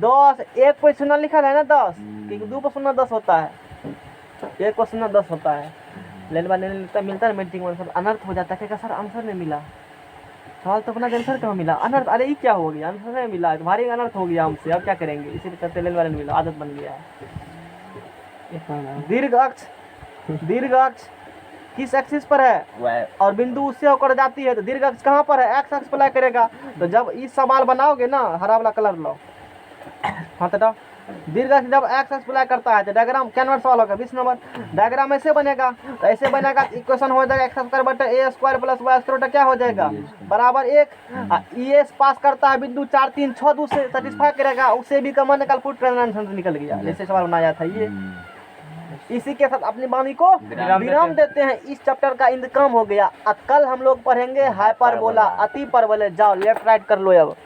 10 1 पर 0 लिखा है ना 10 क्योंकि 2 पर 0 10 होता है 1 पर 0 10 होता है लेने वाले मिलता है मैट्रिक में अनर्थ हो जाता है क्या सर आंसर नहीं मिला सवाल तो अपना आंसर क्यों मिला अनर्थ अरे ये क्या हो गया आंसर नहीं मिला भारी अनर्थ हो गया हमसे अब क्या करेंगे इसी करते लेने वाले नहीं मिला आदत बन गया है दीर्घ अक्ष किस एक्सिस पर है और बिंदु उससे होकर जाती है तो दीर्घ अक्ष कहाँ पर है एक्स अक्ष पर अप्लाई करेगा तो जब इस सवाल बनाओगे ना हरा वाला कलर लो हाँ तो दीर्घ अक्ष जब एक्स अक्ष अप्लाई करता है तो डायग्राम कैनवस सवाल होगा 20 नंबर डायग्राम ऐसे बनेगा तो ऐसे बनेगा इक्वेशन हो जाएगा x² बटे a² प्लस y² क्या हो जाएगा बराबर 1 ये पास करता है बिंदु 4 3 6 2 से सेटिस्फाई करेगा उससे भी कम कैलकुलेट करना आंसर निकल गया जैसे सवाल बनाया था ये इसी के साथ अपनी वाणी को विराम देते हैं इस चैप्टर का इंतकाम हो गया अब कल हम लोग पढ़ेंगे हाइपरबोला अति परबोला जाओ लेफ्ट राइट कर लो अब